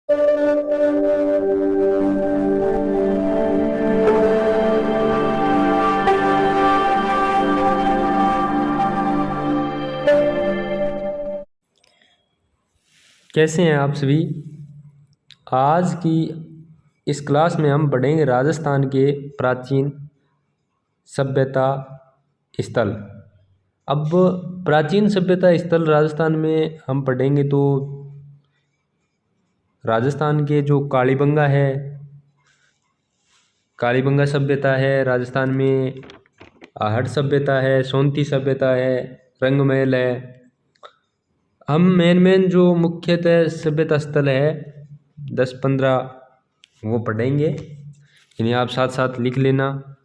कैसे हैं आप सभी। आज की इस क्लास में हम पढ़ेंगे राजस्थान के प्राचीन सभ्यता स्थल। अब प्राचीन सभ्यता स्थल राजस्थान में हम पढ़ेंगे तो राजस्थान के जो कालीबंगा है, कालीबंगा सभ्यता है राजस्थान में, आहट सभ्यता है, सोनती सभ्यता है, रंगमहल है। हम मेन जो मुख्यतः सभ्यता स्थल है 10-15 वो पढ़ेंगे, इन्हें आप साथ साथ लिख लेना।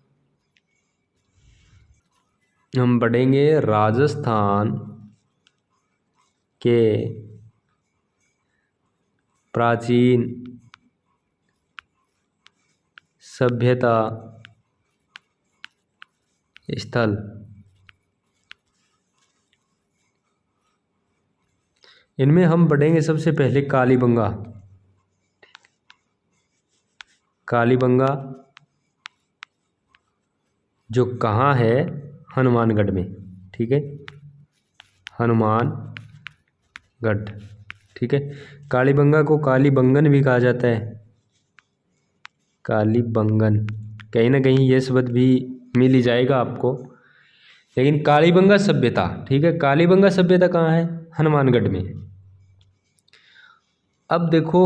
हम पढ़ेंगे राजस्थान के प्राचीन सभ्यता स्थल। इनमें हम पढ़ेंगे सबसे पहले कालीबंगा। कालीबंगा जो कहाँ है, हनुमानगढ़ में, ठीक है, हनुमानगढ़, ठीक है। कालीबंगा को कालीबंगन भी कहा जाता है, कालीबंगन, कहीं ना कहीं ये शब्द भी मिल ही जाएगा आपको। लेकिन कालीबंगा सभ्यता, ठीक है, कालीबंगा सभ्यता कहाँ है, हनुमानगढ़ में। अब देखो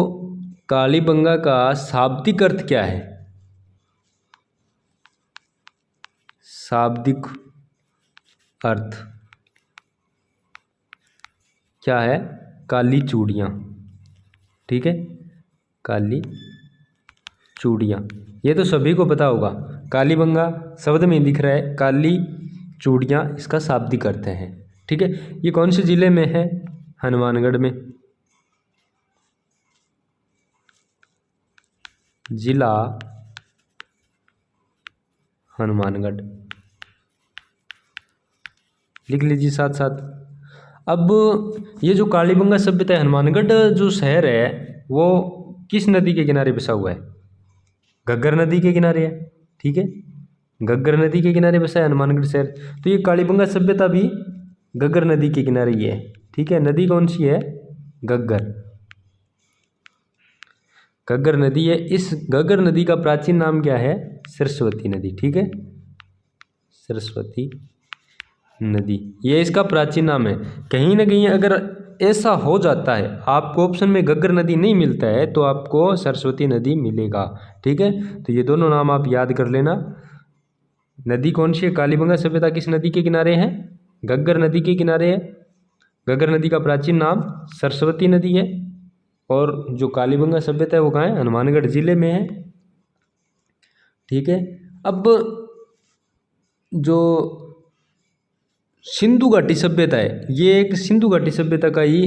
कालीबंगा का शाब्दिक अर्थ क्या है। शाब्दिक अर्थ क्या है, काली चूड़ियाँ, ठीक है, काली चूड़ियाँ, ये तो सभी को पता होगा। कालीबंगा शब्द में दिख रहा है, काली चूड़ियाँ इसका शाब्दिक अर्थ है, ठीक है। ये कौन से जिले में है, हनुमानगढ़ में, जिला हनुमानगढ़, लिख लीजिए साथ साथ। अब ये जो कालीबंगा सभ्यता है, हनुमानगढ़ जो शहर है वो किस नदी के किनारे बसा हुआ है, घग्गर नदी के किनारे है, ठीक है, घग्गर नदी के किनारे बसा है हनुमानगढ़ शहर। तो ये कालीबंगा सभ्यता भी घग्गर नदी के किनारे ही है, ठीक है। नदी कौन सी है, घग्गर, घग्गर नदी है। इस घग्गर नदी का प्राचीन नाम क्या है, सरस्वती नदी, ठीक है, सरस्वती नदी, ये इसका प्राचीन नाम है। कहीं ना कहीं अगर ऐसा हो जाता है, आपको ऑप्शन में घग्गर नदी नहीं मिलता है तो आपको सरस्वती नदी मिलेगा, ठीक है। तो ये दोनों नाम आप याद कर लेना। नदी कौन सी है, कालीबंगा सभ्यता किस नदी के किनारे है, घग्गर नदी के किनारे है। घग्गर नदी का प्राचीन नाम सरस्वती नदी है। और जो कालीबंगा सभ्यता है वो कहाँ है, हनुमानगढ़ जिले में है, ठीक है। अब जो सिंधु घाटी सभ्यता है, ये एक सिंधु घाटी सभ्यता का ही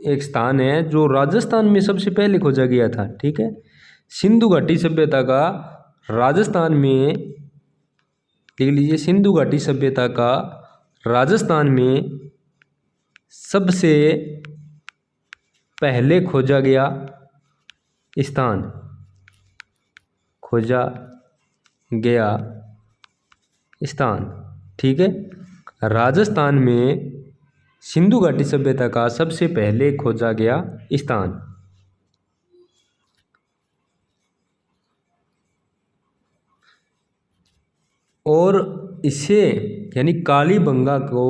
एक स्थान है जो राजस्थान में सबसे पहले खोजा गया था, ठीक है। सिंधु घाटी सभ्यता का राजस्थान में, देख लीजिए, सिंधु घाटी सभ्यता का राजस्थान में सबसे पहले खोजा गया स्थान, खोजा गया स्थान, ठीक है। राजस्थान में सिंधु घाटी सभ्यता का सबसे पहले खोजा गया स्थान। और इसे यानी कालीबंगा को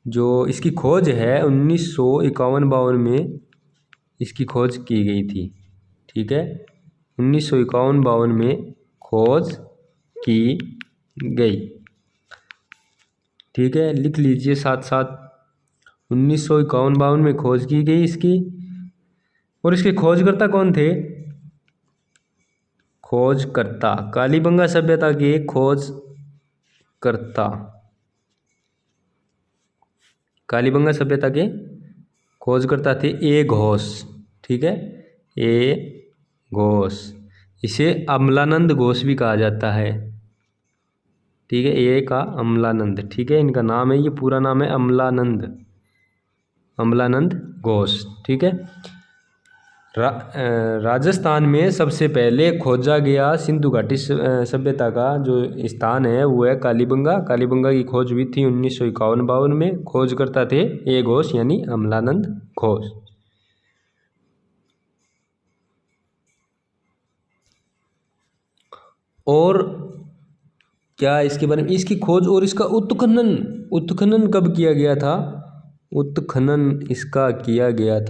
जो इसकी खोज है 1951-52 में इसकी खोज की गई थी, ठीक है, 1951-52 में खोज की गई, ठीक है, लिख लीजिए साथ साथ। 1951-52 में खोज की गई इसकी। और इसके खोजकर्ता कौन थे, खोजकर्ता, कालीबंगा सभ्यता के खोजकर्ता, कालीबंगा सभ्यता के खोजकर्ता थे ए घोष, ठीक है, ए घोष, इसे अमलानंद घोष भी कहा जाता है, ठीक है, ए का अमलानंद, ठीक है, इनका नाम है, ये पूरा नाम है अमलानंद, अमलानंद घोष, ठीक है। राजस्थान में सबसे पहले खोजा गया सिंधु घाटी सभ्यता का जो स्थान है वो है कालीबंगा। कालीबंगा की खोज हुई थी 1951-52 में। खोजकर्ता थे ए घोष यानी अमलानंद घोष। और क्या इसके बारे में, इसकी खोज और इसका उत्खनन कब किया गया था? उत्खनन इसका किया गया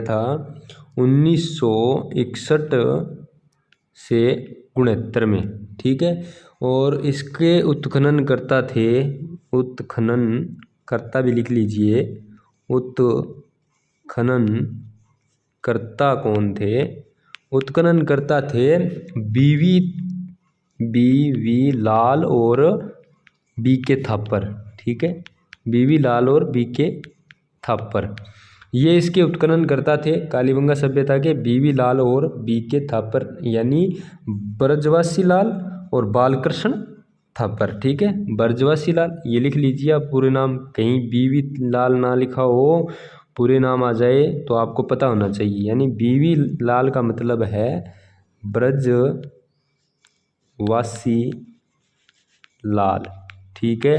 था 1961 से 69 में, ठीक है। और इसके उत्खननकर्ता भी लिख लीजिए। उत्खननकर्ता कौन थे? उत्खननकर्ता थे बीवी लाल और बीके थापर, ठीक है। बीवी लाल और बीके थापर ये इसके उत्खननकर्ता थे कालीबंगा सभ्यता के। बीवी लाल और बीके थापर यानी ब्रजवासी लाल और बालकृष्ण थापर, ठीक है। ब्रजवासी लाल ये लिख लीजिए आप पूरे नाम, कहीं बीवी लाल ना लिखा हो, पूरे नाम आ जाए तो आपको पता होना चाहिए। यानी बीवी लाल का मतलब है ब्रजवासी लाल, ठीक है।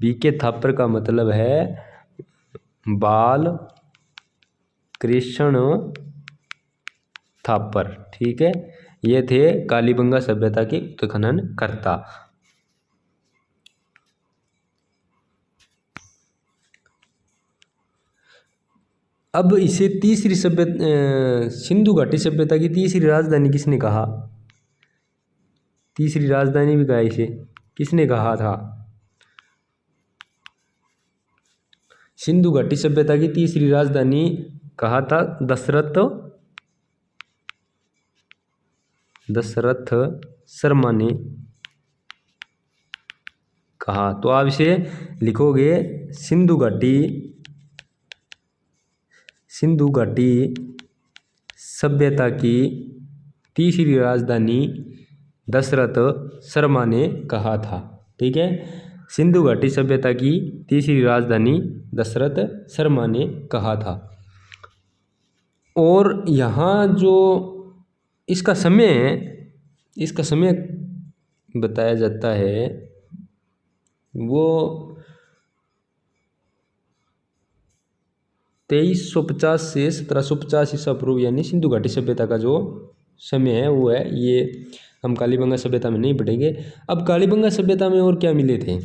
बीके थापर का मतलब है बाल कृष्ण थापर, ठीक है। ये थे कालीबंगा सभ्यता के उत्खननकर्ता। अब इसे तीसरी सिंधु घाटी सभ्यता की तीसरी राजधानी किसने कहा? तीसरी राजधानी भी कहा इसे, किसने कहा था? सिंधु घाटी सभ्यता की तीसरी राजधानी कहा था दशरथ शर्मा ने कहा। तो आप इसे लिखोगे सिंधु घाटी सभ्यता की तीसरी राजधानी दशरथ शर्मा ने कहा था, ठीक है। सिंधु घाटी सभ्यता की तीसरी राजधानी दशरथ शर्मा ने कहा था। और यहाँ जो इसका समय बताया जाता है वो 2350 से 1750 ईसा पूर्व, यानी सिंधु घाटी सभ्यता का जो समय है वो है ये। हम कालीबंगा सभ्यता में नहीं पढ़ेंगे। अब कालीबंगा सभ्यता में और क्या मिले थे?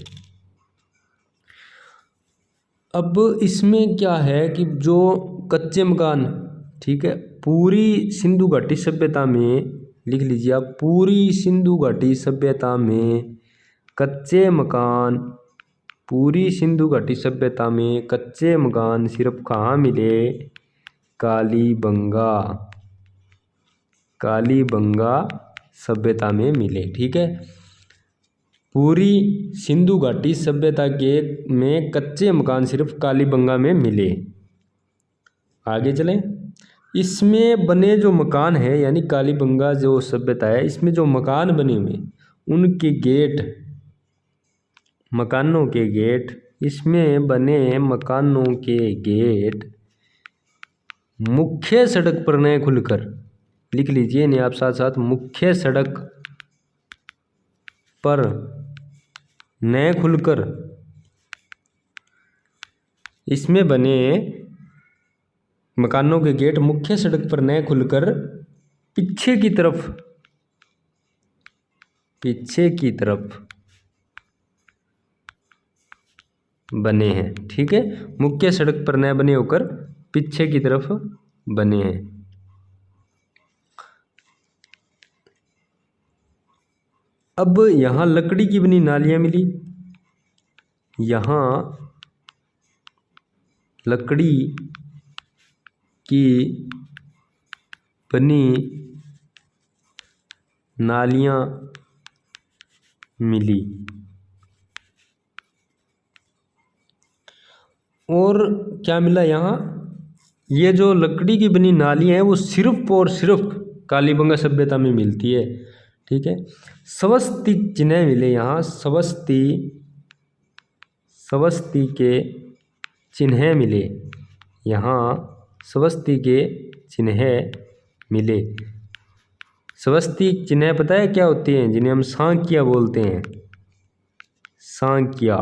अब इसमें क्या है कि जो कच्चे मकान, ठीक है, पूरी सिंधु घाटी सभ्यता में लिख लीजिए आप, पूरी सिंधु घाटी सभ्यता में कच्चे मकान, पूरी सिंधु घाटी सभ्यता में कच्चे मकान सिर्फ कहाँ मिले? कालीबंगा सभ्यता में मिले, ठीक है। पूरी सिंधु घाटी सभ्यता में कच्चे मकान सिर्फ कालीबंगा में मिले। आगे चलें। इसमें बने जो मकान है, यानी कालीबंगा जो सभ्यता है, इसमें जो मकान बने हुए उनके मकानों के गेट, इसमें बने मकानों के गेट मुख्य सड़क पर न खुलकर, लिख लीजिए नहीं आप साथ साथ, मुख्य सड़क पर न खुलकर, इसमें बने मकानों के गेट मुख्य सड़क पर न खुलकर पीछे की तरफ बने हैं, ठीक है। मुख्य सड़क पर न बने होकर पीछे की तरफ बने हैं। अब यहाँ लकड़ी की बनी नालियाँ मिली। यहाँ लकड़ी की बनी नालियाँ मिली। और क्या मिला यहाँ? ये जो लकड़ी की बनी नालियाँ हैं वो सिर्फ और सिर्फ कालीबंगा सभ्यता में मिलती है, ठीक है। स्वस्तिक चिन्ह मिले यहाँ, स्वस्ति के चिन्ह मिले, यहाँ स्वस्ति के चिन्ह मिले। स्वस्तिक चिन्ह पता है क्या होती हैं, जिन्हें हम सांख्या बोलते हैं। सांख्या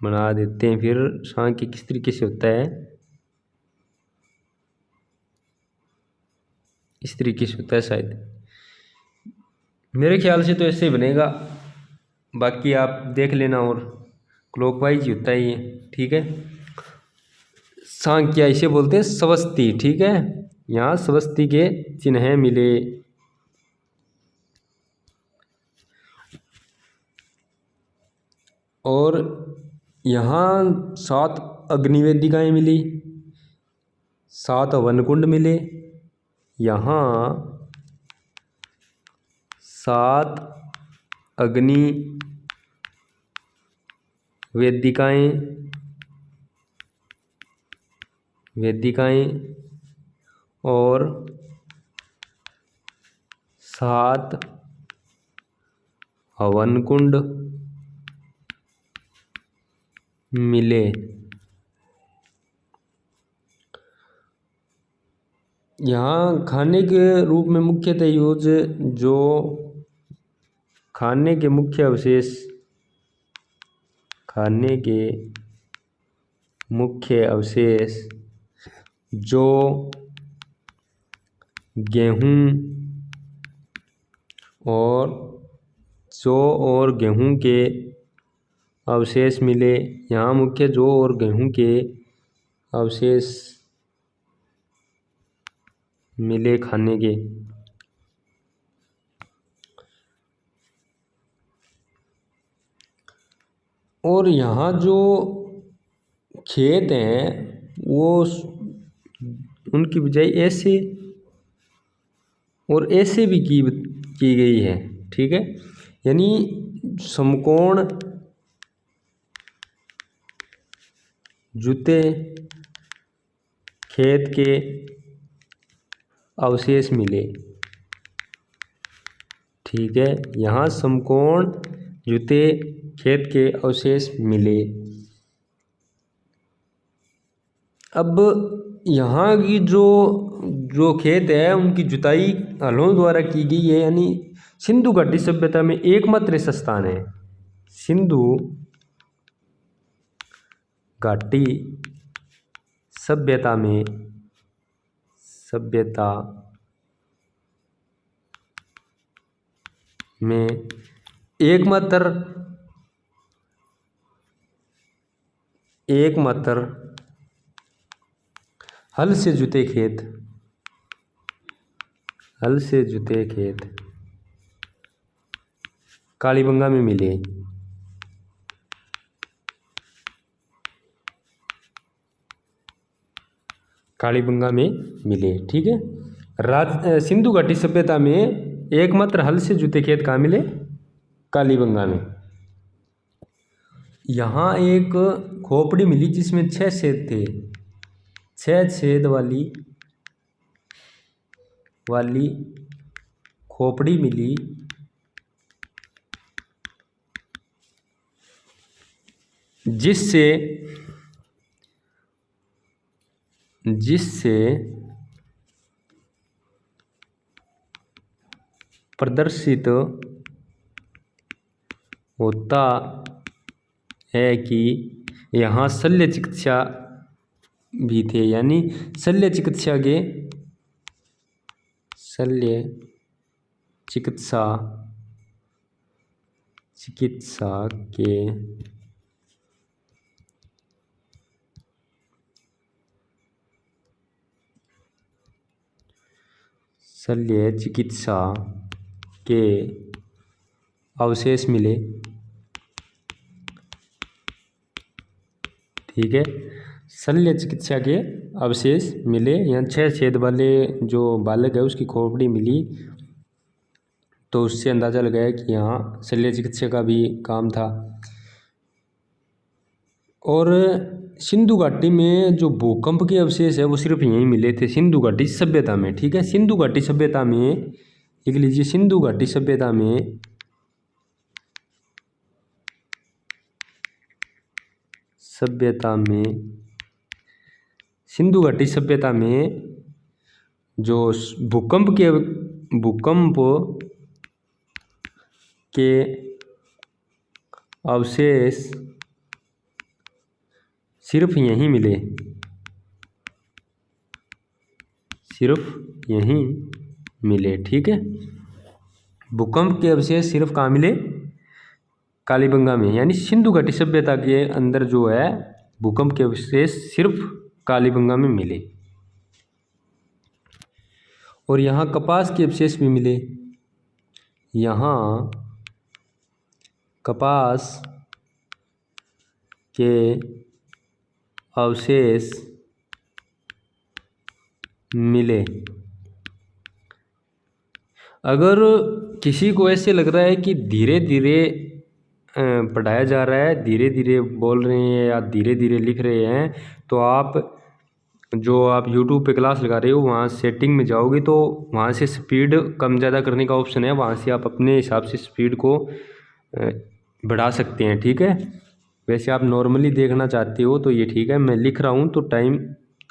बना देते हैं। फिर सांख्य किस तरीके से होता है, इस तरीके से होता है शायद, मेरे ख्याल से तो ऐसे ही बनेगा, बाकी आप देख लेना। और क्लॉकवाइज ही होता है ये, ठीक है। सांख्या इसे बोलते हैं स्वस्ति, ठीक है। यहाँ स्वस्ति के चिन्ह मिले। और यहाँ 7 अग्निवेदिकाएँ मिली, 7 हवन मिले। यहाँ 7 अग्नि वेदिकाएँ और 7 हवन कुंड मिले। यहाँ खाने के रूप में मुख्यतः यूज जो खाने के मुख्य अवशेष जो गेहूँ और गेहूँ के अवशेष मिले। यहाँ मुख्य जौ और गेहूँ के अवशेष मिले खाने के। और यहाँ जो खेत हैं वो उनकी बिजाई ऐसे और ऐसे भी की गई है, ठीक है। यानी समकोण जूते खेत के अवशेष मिले, ठीक है। यहाँ समकोण जूते खेत के अवशेष मिले। अब यहाँ की जो खेत है उनकी जुताई हलों द्वारा की गई है, यानी सिंधु घाटी सभ्यता में एकमात्र ऐसा स्थान है, सिंधु घाटी सभ्यता में एकमात्र हल से जुते खेत कालीबंगा में मिले। कालीबंगा में मिले, ठीक है। सिंधु घाटी सभ्यता में एकमात्र हल से जुते खेत कहाँ मिले, कालीबंगा में। यहाँ एक खोपड़ी मिली जिसमें 6 छेद थे, 6 छेद वाली खोपड़ी मिली, जिससे प्रदर्शित होता है कि यहाँ शल्य चिकित्सा भी थे, यानी शल्य चिकित्सा के शल्य चिकित्सा के अवशेष मिले, ठीक है। शल्य चिकित्सा के अवशेष मिले। यहाँ 6 छेद वाले जो बालक है उसकी खोपड़ी मिली, तो उससे अंदाज़ा लगाया कि यहाँ शल्य चिकित्सा का भी काम था। और सिंधु घाटी में जो भूकंप के अवशेष है वो सिर्फ यहीं मिले थे, सिंधु घाटी सभ्यता में, ठीक है। सिंधु घाटी सभ्यता में लिख लीजिए, सिंधु घाटी सभ्यता में सभ्यता में, सिंधु घाटी सभ्यता में जो भूकंप के अवशेष सिर्फ यहीं मिले, सिर्फ यहीं मिले। ठीक है, भूकंप के अवशेष सिर्फ कहाँ मिले? कालीबंगा में, यानी सिंधु घाटी सभ्यता के अंदर जो है भूकंप के अवशेष सिर्फ कालीबंगा में मिले। और यहाँ कपास के अवशेष भी मिले, यहाँ कपास के अवशेष मिले। अगर किसी को ऐसे लग रहा है कि धीरे धीरे पढ़ाया जा रहा है, धीरे धीरे बोल रहे हैं या धीरे धीरे लिख रहे हैं, तो आप YouTube पे क्लास लगा रहे हो वहाँ सेटिंग में जाओगे तो वहाँ से स्पीड कम ज़्यादा करने का ऑप्शन है, वहाँ से आप अपने हिसाब से स्पीड को बढ़ा सकते हैं। ठीक है, वैसे आप नॉर्मली देखना चाहते हो तो ये ठीक है, मैं लिख रहा हूँ तो टाइम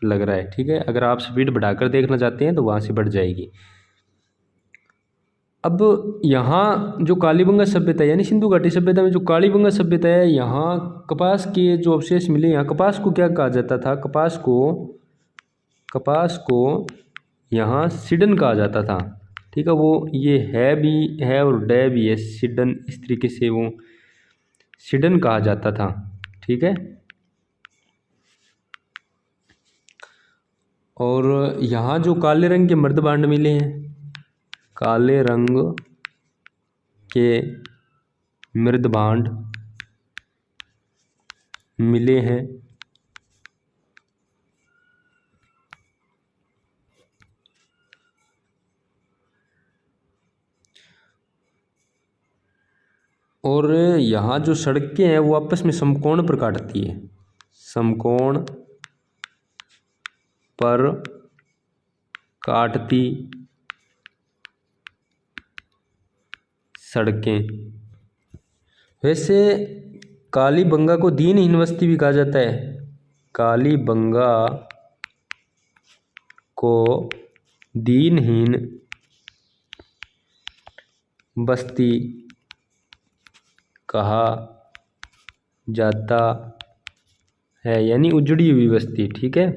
लग रहा है। ठीक है, अगर आप स्पीड बढ़ाकर देखना चाहते हैं तो वहाँ से बढ़ जाएगी। अब यहाँ जो कालीबंगा सभ्यता यानी सिंधु घाटी सभ्यता में जो कालीबंगा सभ्यता है, यहाँ कपास के जो अवशेष मिले, यहाँ कपास को क्या कहा जाता था? कपास को यहाँ सिडन कहा जाता था। ठीक है, वो ये है भी है और डे भी है, सिडन, इस तरीके से वो सिडन कहा जाता था। ठीक है, और यहाँ जो काले रंग के मर्दभांड मिले हैं, काले रंग के मृदभांड मिले हैं, और यहाँ जो सड़कें हैं वो आपस में समकोण पर काटती है, समकोण पर काटती सड़कें। वैसे कालीबंगा को दीनहीन बस्ती भी कहा जाता है, कालीबंगा को दीनहीन बस्ती कहा जाता है, यानी उजड़ी हुई बस्ती। ठीक है,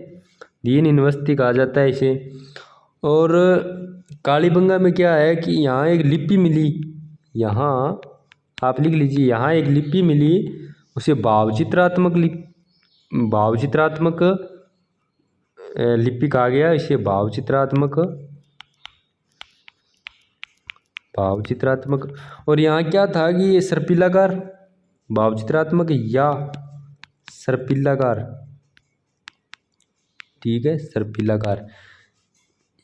दीनहीन बस्ती कहा जाता है इसे। और कालीबंगा में क्या है कि यहाँ एक लिपि मिली, यहाँ आप लिख लीजिए, यहाँ एक लिपि मिली, उसे भावचित्रात्मक लिपि कहा गया, इसे भावचित्रात्मक। और यहाँ क्या था कि ये सर्पिलाकार, भावचित्रात्मक या सर्पिलाकार। ठीक है, सर्पिलाकार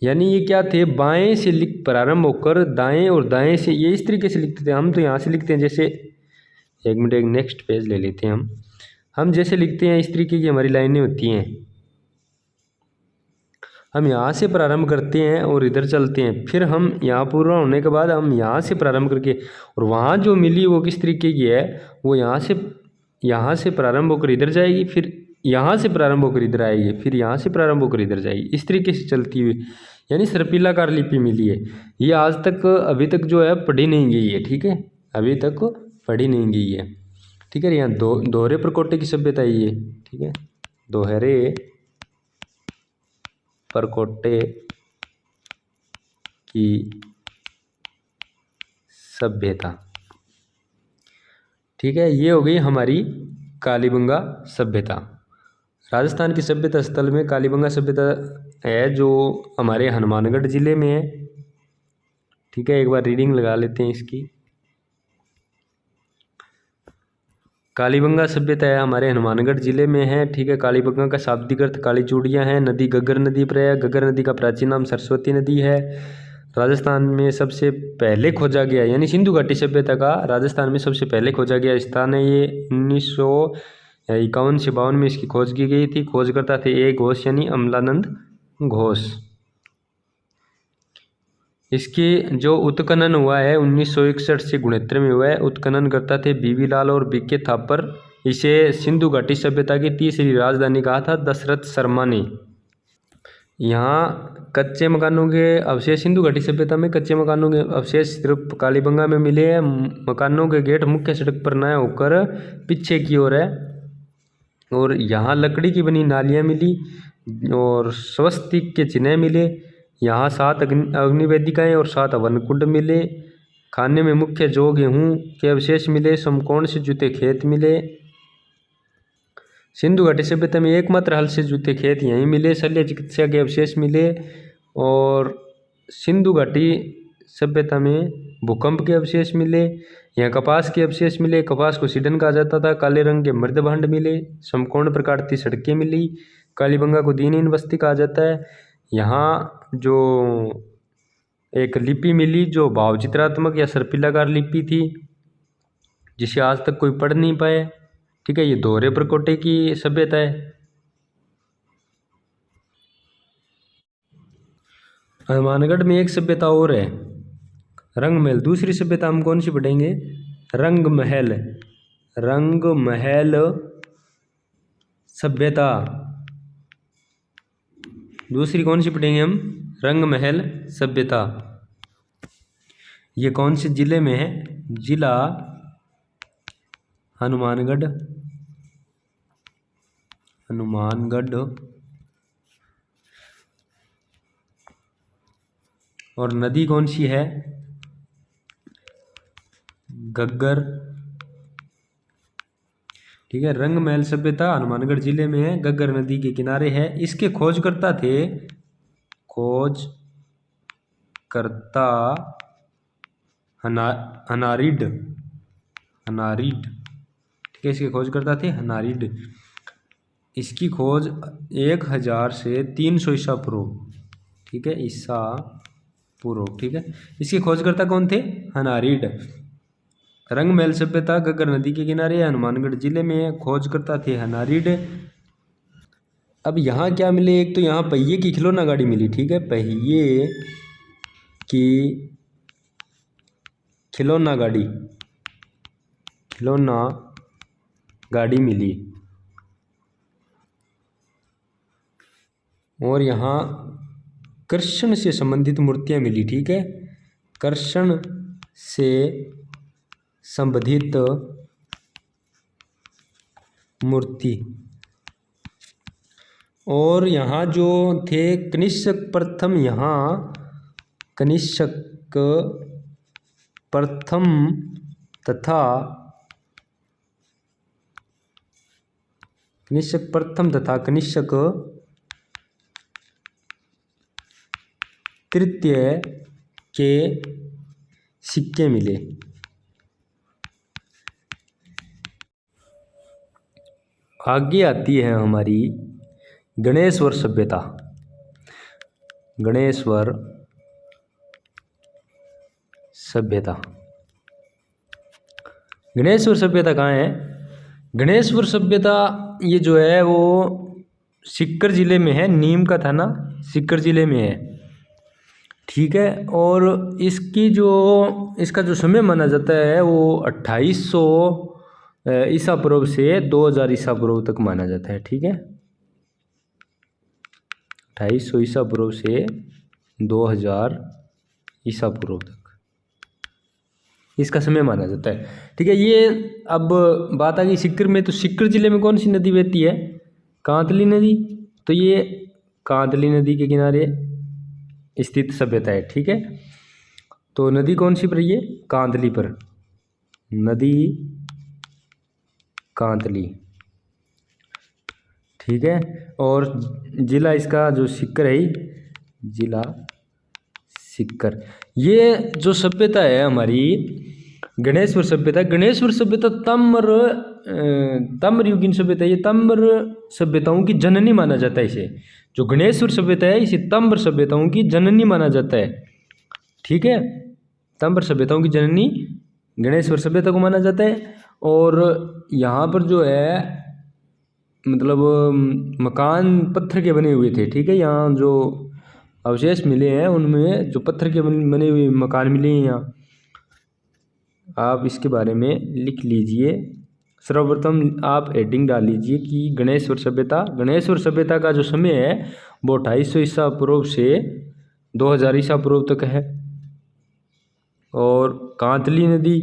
यानी ये क्या थे, बाएं से प्रारंभ होकर दाएं और दाएं से, ये इस तरीके से लिखते थे। हम तो यहाँ से लिखते हैं, जैसे एक मिनट, एक नेक्स्ट पेज ले लेते हैं हम जैसे लिखते हैं इस तरीके की हमारी लाइनें होती हैं। हम यहाँ से प्रारंभ करते हैं और इधर चलते हैं, फिर हम यहाँ पूरा होने के बाद हम यहाँ से प्रारंभ करके, और वहाँ जो मिली वो किस तरीके की है, वो यहाँ से प्रारंभ होकर इधर जाएगी, फिर यहाँ से प्रारंभ होकर इधर आएगी, फिर यहाँ से प्रारंभ होकर इधर जाएगी, इस तरीके से चलती हुई, यानी सर्पिलाकार लिपि मिली है। ये आज तक अभी तक जो है पढ़ी नहीं गई है। ठीक है, अभी तक पढ़ी नहीं गई है। ठीक है, यहाँ दोहरे परकोटे की सभ्यता है ये। ठीक है, दोहरे परकोटे की सभ्यता। ठीक है, ये हो गई हमारी कालीबंगा सभ्यता। राजस्थान की सभ्यता स्थल में कालीबंगा सभ्यता है, जो हमारे हनुमानगढ़ जिले में है। ठीक है, एक बार रीडिंग लगा लेते हैं इसकी। कालीबंगा सभ्यता है हमारे हनुमानगढ़ जिले में है। ठीक है, कालीबंगा का शाब्दिक अर्थ काली चूड़ियाँ हैं। नदी गग्गर नदी पर है। गग्गर नदी का प्राचीन नाम सरस्वती नदी है। राजस्थान में सबसे पहले खोजा गया, यानी सिंधु घाटी सभ्यता का राजस्थान में सबसे पहले खोजा गया स्थान है ये। 1951-52 में इसकी खोज की गई थी। खोजकर्ता थे ए घोष, यानी अमलानंद घोष। इसके जो उत्खनन हुआ है 1961 से 1969 में हुआ है। उत्खनन करता थे बीवी लाल और बीके थापर इसे सिंधु घाटी सभ्यता की तीसरी राजधानी कहा था दशरथ शर्मा ने। यहाँ कच्चे मकानों के अवशेष, सिंधु घाटी सभ्यता में कच्चे मकानों के अवशेष सिर्फ कालीबंगा में मिले हैं। मकानों के गेट मुख्य सड़क पर न होकर पीछे की ओर है, और यहाँ लकड़ी की बनी नालियाँ मिली और स्वस्तिक के चिन्ह मिले। यहाँ 7 अग्निवेदिकाएँ और 7 हवन कुंड मिले। खाने में मुख्य जौ गेहूँ के अवशेष मिले। समकोण से जुते खेत मिले। सिंधु घाटी सभ्यता में एकमात्र हल से जुते खेत यहीं मिले। शल्य चिकित्सा के अवशेष मिले। और सिंधु घाटी सभ्यता में भूकंप के अवशेष मिले। यहाँ कपास के अवशेष मिले। कपास को सीडन कहा जाता था। काले रंग के मृदभांड मिले। समकोण प्रकार की सड़कें मिली। कालीबंगा को दीनहीन बस्ती कहा जाता है। यहाँ जो एक लिपि मिली जो भाव चित्रात्मक या सर्पिलाकार लिपि थी, जिसे आज तक कोई पढ़ नहीं पाए। ठीक है, ये दोहरे प्रकोटे की सभ्यता है। हनुमानगढ़ में एक सभ्यता और है, रंग महल। दूसरी सभ्यता हम कौन सी पढ़ेंगे? रंग महल। रंग महल सभ्यता दूसरी कौन सी पढ़ेंगे हम? रंग महल सभ्यता। ये कौन से जिले में है? जिला हनुमानगढ़। हनुमानगढ़। और नदी कौन सी है? घग्गर। ठीक है, रंग महल सभ्यता हनुमानगढ़ जिले में है, घग्गर नदी के किनारे है। इसके खोजकर्ता थे, खोजकर्ता हनारिड। हनारिड। ठीक है, इसके खोजकर्ता थे हनारिड। इसकी खोज 1000 से 300 ईसा पूर्व। ठीक है, ईसा पूर्व। ठीक है, इसके खोजकर्ता कौन थे? हनारिड। रंग महल सभ्यता घग्गर नदी के किनारे हनुमानगढ़ जिले में, खोजकर्ता थे हनारिड। अब यहाँ क्या मिले? एक तो यहाँ पहिए की खिलौना गाड़ी मिली। ठीक है, पहिए की खिलौना गाड़ी, खिलौना गाड़ी मिली। और यहाँ कृष्ण से संबंधित मूर्तियाँ मिली। ठीक है, कृष्ण से संबंधित मूर्ति। और यहाँ जो थे कनिष्क प्रथम, यहाँ कनिष्क प्रथम तथा कनिष्क तृतीय के सिक्के मिले। आगे आती है हमारी गणेश्वर सभ्यता। गणेश्वर सभ्यता। गणेश्वर सभ्यता कहाँ है? गणेश्वर सभ्यता ये जो है वो सीकर जिले में है। नीम का थाना सीकर जिले में है। ठीक है, और इसका जो समय माना जाता है वो 2800 ईसा पूर्व से 2000 ईसा पूर्व तक माना जाता है। ठीक है, 2800 ईसा पूर्व से 2000 ईसा पूर्व तक इसका समय माना जाता है। ठीक है, ये अब बात आ गई सीकर में। तो सीकर जिले में कौन सी नदी बहती है? कांतली नदी। तो ये कांतली नदी के किनारे स्थित सभ्यता है। ठीक है, तो नदी कौन सी पर? ये कांतली पर, नदी कांतली। ठीक है, और जिला इसका जो सीकर है, जिला सीकर। ये जो सभ्यता है हमारी गणेश्वर सभ्यता, गणेश्वर सभ्यता ताम्र युगीन सभ्यता। ये ताम्र सभ्यताओं की जननी माना जाता है इसे। जो गणेश्वर सभ्यता है इसे ताम्र सभ्यताओं की जननी माना जाता है। ठीक है, ताम्र सभ्यताओं की जननी गणेश्वर सभ्यता को माना जाता है। और यहाँ पर जो है मतलब मकान पत्थर के बने हुए थे। ठीक है, यहाँ जो अवशेष मिले हैं उनमें जो पत्थर के बने हुए मकान मिले हैं यहाँ। आप इसके बारे में लिख लीजिए। सर्वप्रथम आप हेडिंग डाल लीजिए कि गणेश्वर सभ्यता। गणेश्वर सभ्यता का जो समय है वो 2800 ईसा पूर्व से 2000 ईसा पूर्व तक है और कांतली नदी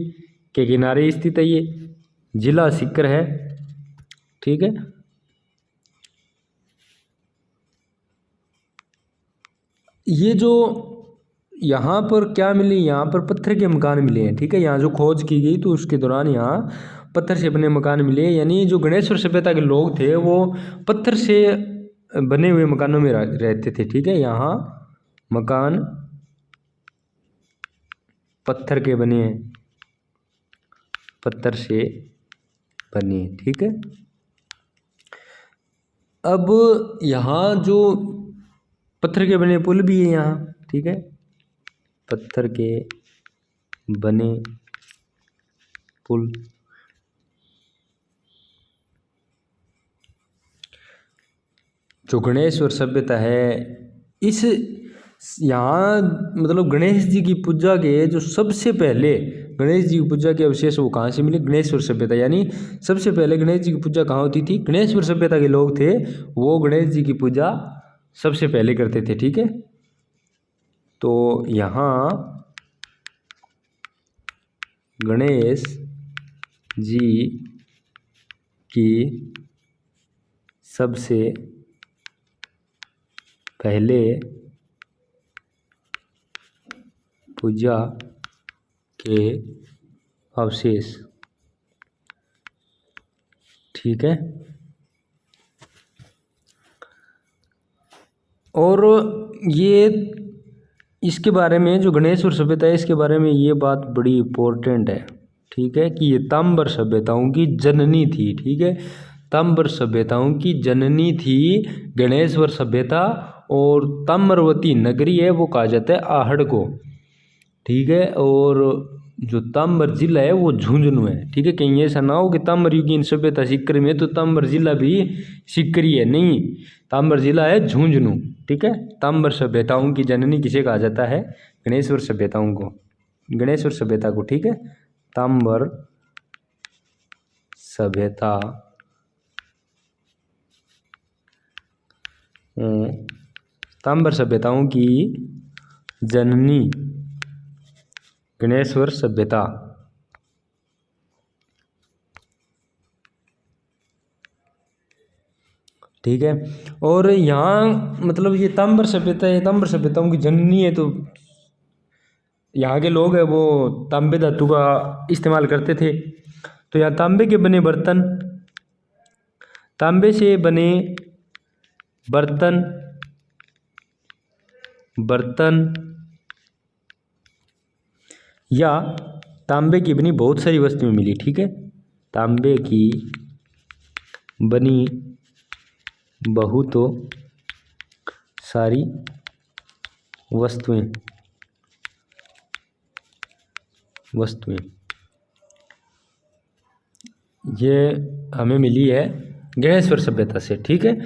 के किनारे स्थित है। ये जिला सीकर है, ठीक है। ये जो यहाँ पर क्या मिले, यहाँ पर पत्थर के मकान मिले हैं, ठीक है। यहाँ जो खोज की गई तो उसके दौरान यहाँ पत्थर से बने मकान मिले, यानी जो गणेश्वर सभ्यता के लोग थे वो पत्थर से बने हुए मकानों में रहते थे, ठीक है। यहाँ मकान पत्थर के बने हैं, पत्थर से बने, ठीक है। अब यहाँ जो पत्थर के बने पुल भी है यहाँ, ठीक है। पत्थर के बने पुल, जो गणेश्वर सभ्यता है इस यहाँ मतलब गणेश जी की पूजा के जो सबसे पहले गणेश जी की पूजा के अवशेष वो कहाँ से मिले, गणेश्वर सभ्यता। यानी सबसे पहले गणेश जी की पूजा कहाँ होती थी, गणेश्वर सभ्यता के लोग थे वो गणेश जी की पूजा सबसे पहले करते थे, ठीक है। तो यहाँ गणेश जी की सबसे पहले पूजा के अवशेष, ठीक है। और ये इसके बारे में जो गणेश्वर सभ्यता है इसके बारे में ये बात बड़ी इम्पोर्टेंट है, ठीक है, कि ये ताम्र सभ्यताओं की जननी थी, ठीक है। ताम्र सभ्यताओं की जननी थी गणेश्वर सभ्यता। और ताम्रवती नगरी है वो कहा जाता है आहड़ को, ठीक है। और जो ताम्र जिला है वो झुंझुनू है, ठीक है। कहीं ऐसा ना हो कि ताम्रयुगीन सभ्यता सीकर में तो ताम्र जिला भी सीकरी है, नहीं, ताम्र जिला है झुंझुनू, ठीक है। ताम्र सभ्यताओं की जननी किसे कहा जाता है, गणेश्वर सभ्यताओं को, गणेश्वर सभ्यता को, ठीक है। ताम्र सभ्यता ताम्र सभ्यताओं की जननी गणेश्वर सभ्यता, ठीक है। और यहाँ मतलब ये ताम्र सभ्यता है, ताम्र सभ्यताओं की जननी है, तो यहाँ के लोग हैं वो तांबे धातु का इस्तेमाल करते थे। तो यहाँ तांबे के बने बर्तन, तांबे से बने बर्तन या तांबे की बनी बहुत सारी वस्तुएं मिली, ठीक है। तांबे की बनी बहुत सारी वस्तुएं ये हमें मिली है गणेश्वर सभ्यता से, ठीक है।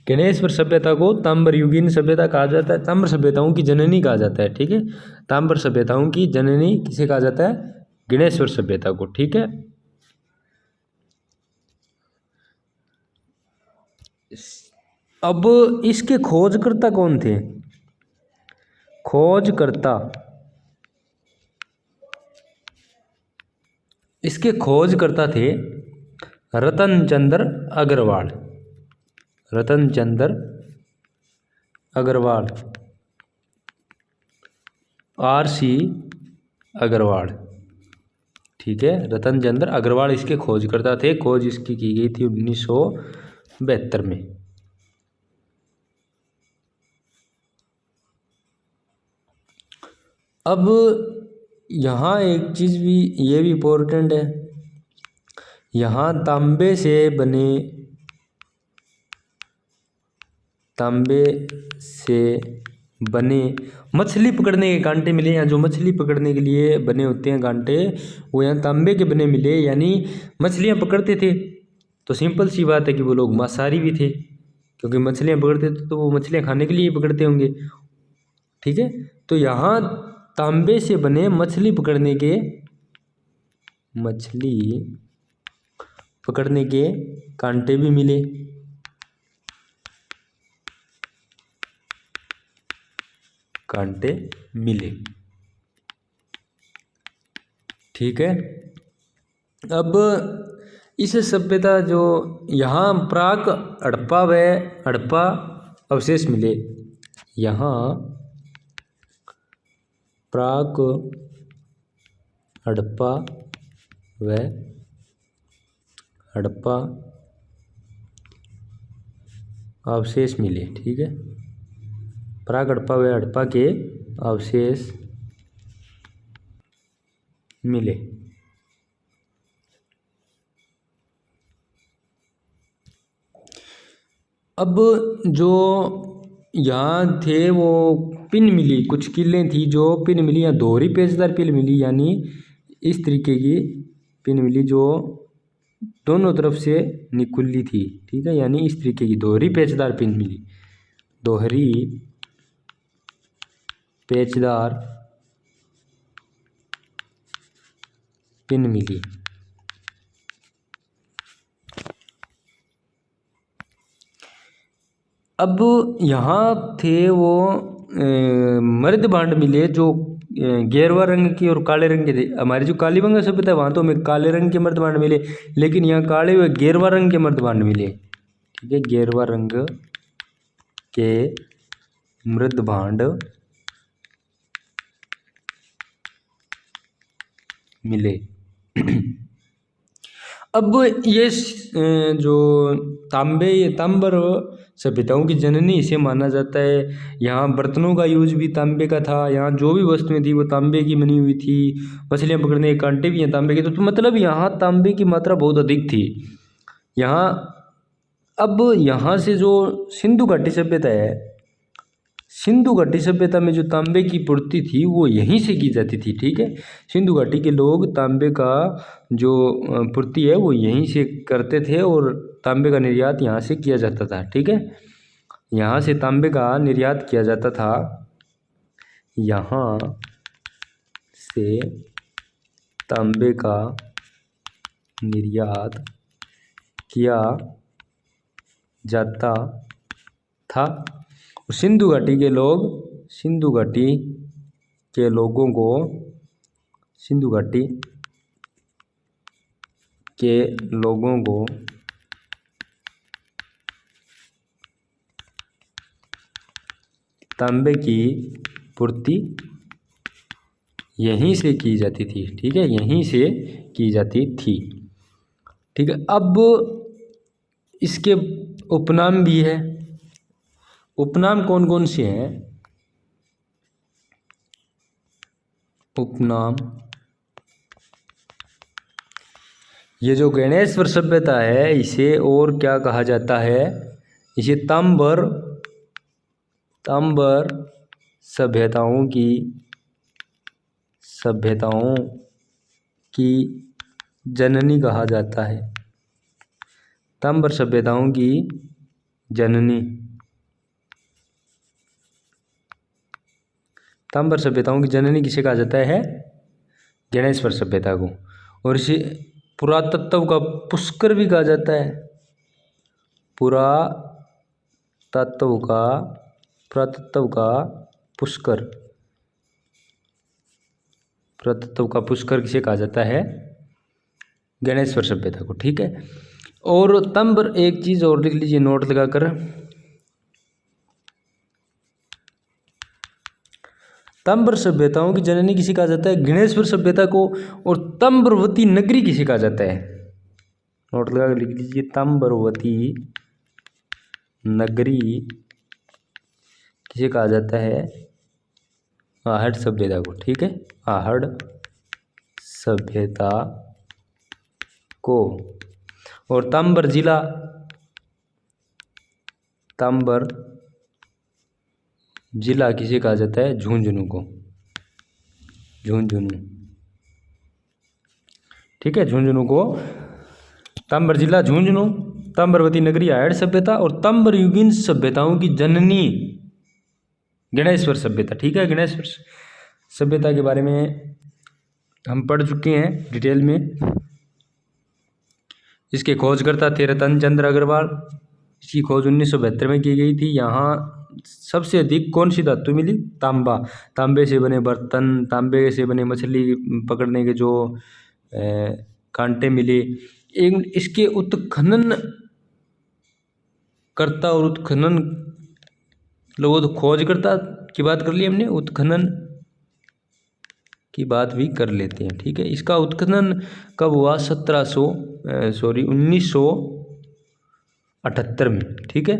गणेश्वर सभ्यता को ताम्रयुगीन सभ्यता कहा जाता है, ताम्र सभ्यताओं की जननी कहा जाता है, ठीक है। ताम्र सभ्यताओं की जननी किसे कहा जाता है, गणेश्वर सभ्यता को, ठीक है। अब इसके खोजकर्ता कौन थे, इसके खोजकर्ता थे रतनचंद्र अग्रवाल, R.C. अग्रवाल, ठीक है। रतनचंद्र अग्रवाल इसके खोजकर्ता थे। खोज इसकी की गई थी 1972 में। अब यहाँ एक चीज़ भी ये भी इम्पोर्टेंट है, यहाँ तांबे से बने मछली पकड़ने के कांटे मिले। यहाँ जो मछली पकड़ने के लिए बने होते हैं कांटे वो यहाँ तांबे के बने मिले, यानी मछलियाँ पकड़ते थे। तो सिंपल सी बात है कि वो लोग मांसाहारी भी थे, क्योंकि मछलियाँ पकड़ते थे तो वो मछलियाँ खाने के लिए पकड़ते होंगे, ठीक है। तो यहाँ तांबे से बने मछली पकड़ने के कांटे भी मिले। कांटे मिले, ठीक है। अब इस सभ्यता जो यहाँ प्राक हड़प्पा व हड़प्पा अवशेष मिले, यहाँ प्राक हड़प्पा व हड़प्पा अवशेष मिले, ठीक है। प्राक हड़प्पा व हड़प्पा के अवशेष मिले। अब जो यहाँ थे वो पिन मिली, कुछ किलें थी जो पिन मिली, या दोहरी पेचदार पिन मिली, यानी इस तरीके की पिन मिली जो दोनों तरफ से निकुली थी, ठीक है। यानी इस तरीके की दोहरी पेचदार पिन मिली, दोहरी पेचदार पिन मिली। अब यहाँ थे वो मर्द भांड मिले जो गेरुआ रंग की और काले रंग के थे। हमारी जो कालीबंगा सभ्यता वहाँ तो हमें काले रंग के मर्द भांड मिले, लेकिन यहाँ काले व गेरुआ रंग के मर्द भांड मिले, ठीक है। गेरुआ रंग के मृद भांड मिले। अब ये जो तांबे, ये तांबर सभ्यताओं की जननी इसे माना जाता है। यहाँ बर्तनों का यूज भी तांबे का था, यहाँ जो भी वस्तुएं थी वो तांबे की बनी हुई थी। मछलियाँ पकड़ने के कांटे भी हैं तांबे के, तो मतलब यहाँ तांबे की मात्रा बहुत अधिक थी यहाँ। अब यहाँ से जो सिंधु घाटी सभ्यता है, सिंधु घाटी सभ्यता में जो तांबे की पूर्ति थी वो यहीं से की जाती थी, ठीक है। सिंधु घाटी के लोग तांबे का जो पूर्ति है वो यहीं से करते थे और तांबे का निर्यात यहाँ से किया जाता था, ठीक है। यहाँ से तांबे का निर्यात किया जाता था, यहाँ से तांबे का निर्यात किया जाता था। सिंधु घाटी के लोग, सिंधु घाटी के लोगों को, सिंधु घाटी के लोगों को तांबे की पूर्ति यहीं से की जाती थी, ठीक है, यहीं से की जाती थी, ठीक है। अब इसके उपनाम भी है। उपनाम कौन कौन से हैं? उपनाम, ये जो गणेश्वर सभ्यता है इसे और क्या कहा जाता है? इसे तांबर, तांबर सभ्यताओं की जननी कहा जाता है। तांबर सभ्यताओं की जननी, तांबर सभ्यताओं की जननी किसे कहा जाता है? गणेश्वर सभ्यता को। और इसे पुरातत्व का पुष्कर भी कहा जाता है। पुरातत्व का पुष्कर, पुरातत्व का पुष्कर किसे कहा जाता है? गणेश्वर सभ्यता को, ठीक है। और तांबर, एक चीज और लिख लीजिए नोट लगाकर, तांबर सभ्यताओं की जननी किसे कहा जाता है? गणेश्वर सभ्यता को। और ताम्रवती नगरी किसे कहा जाता है? नोट लगा लिख लीजिए, ताम्रवती नगरी किसे कहा जाता है? आहड़ सभ्यता को, ठीक है, आहड़ सभ्यता को। और तांबर जिला, तांबर जिला किसे कहा जाता है? झुंझुनू को, झुंझुनू, ठीक है, झुंझुनू को तांबर जिला, झुंझुनू, ताम्रवती नगरी, आहड़ सभ्यता। और तांबर युगीन सभ्यताओं की जननी गणेश्वर सभ्यता, ठीक है। गणेश्वर सभ्यता के बारे में हम पढ़ चुके हैं डिटेल में। इसके खोजकर्ता थे रतन चंद्र अग्रवाल। इसकी खोज 1972 में की गई थी। यहाँ सबसे अधिक कौन सी धातु मिली? तांबा। तांबे से बने बर्तन, तांबे से बने मछली पकड़ने के जो कांटे मिले। एक इसके उत्खनन करता और उत्खनन लोग, तो खोजकर्ता की बात कर ली हमने, उत्खनन की बात भी कर लेते हैं। ठीक है, इसका उत्खनन कब हुआ? 1978 में। ठीक है,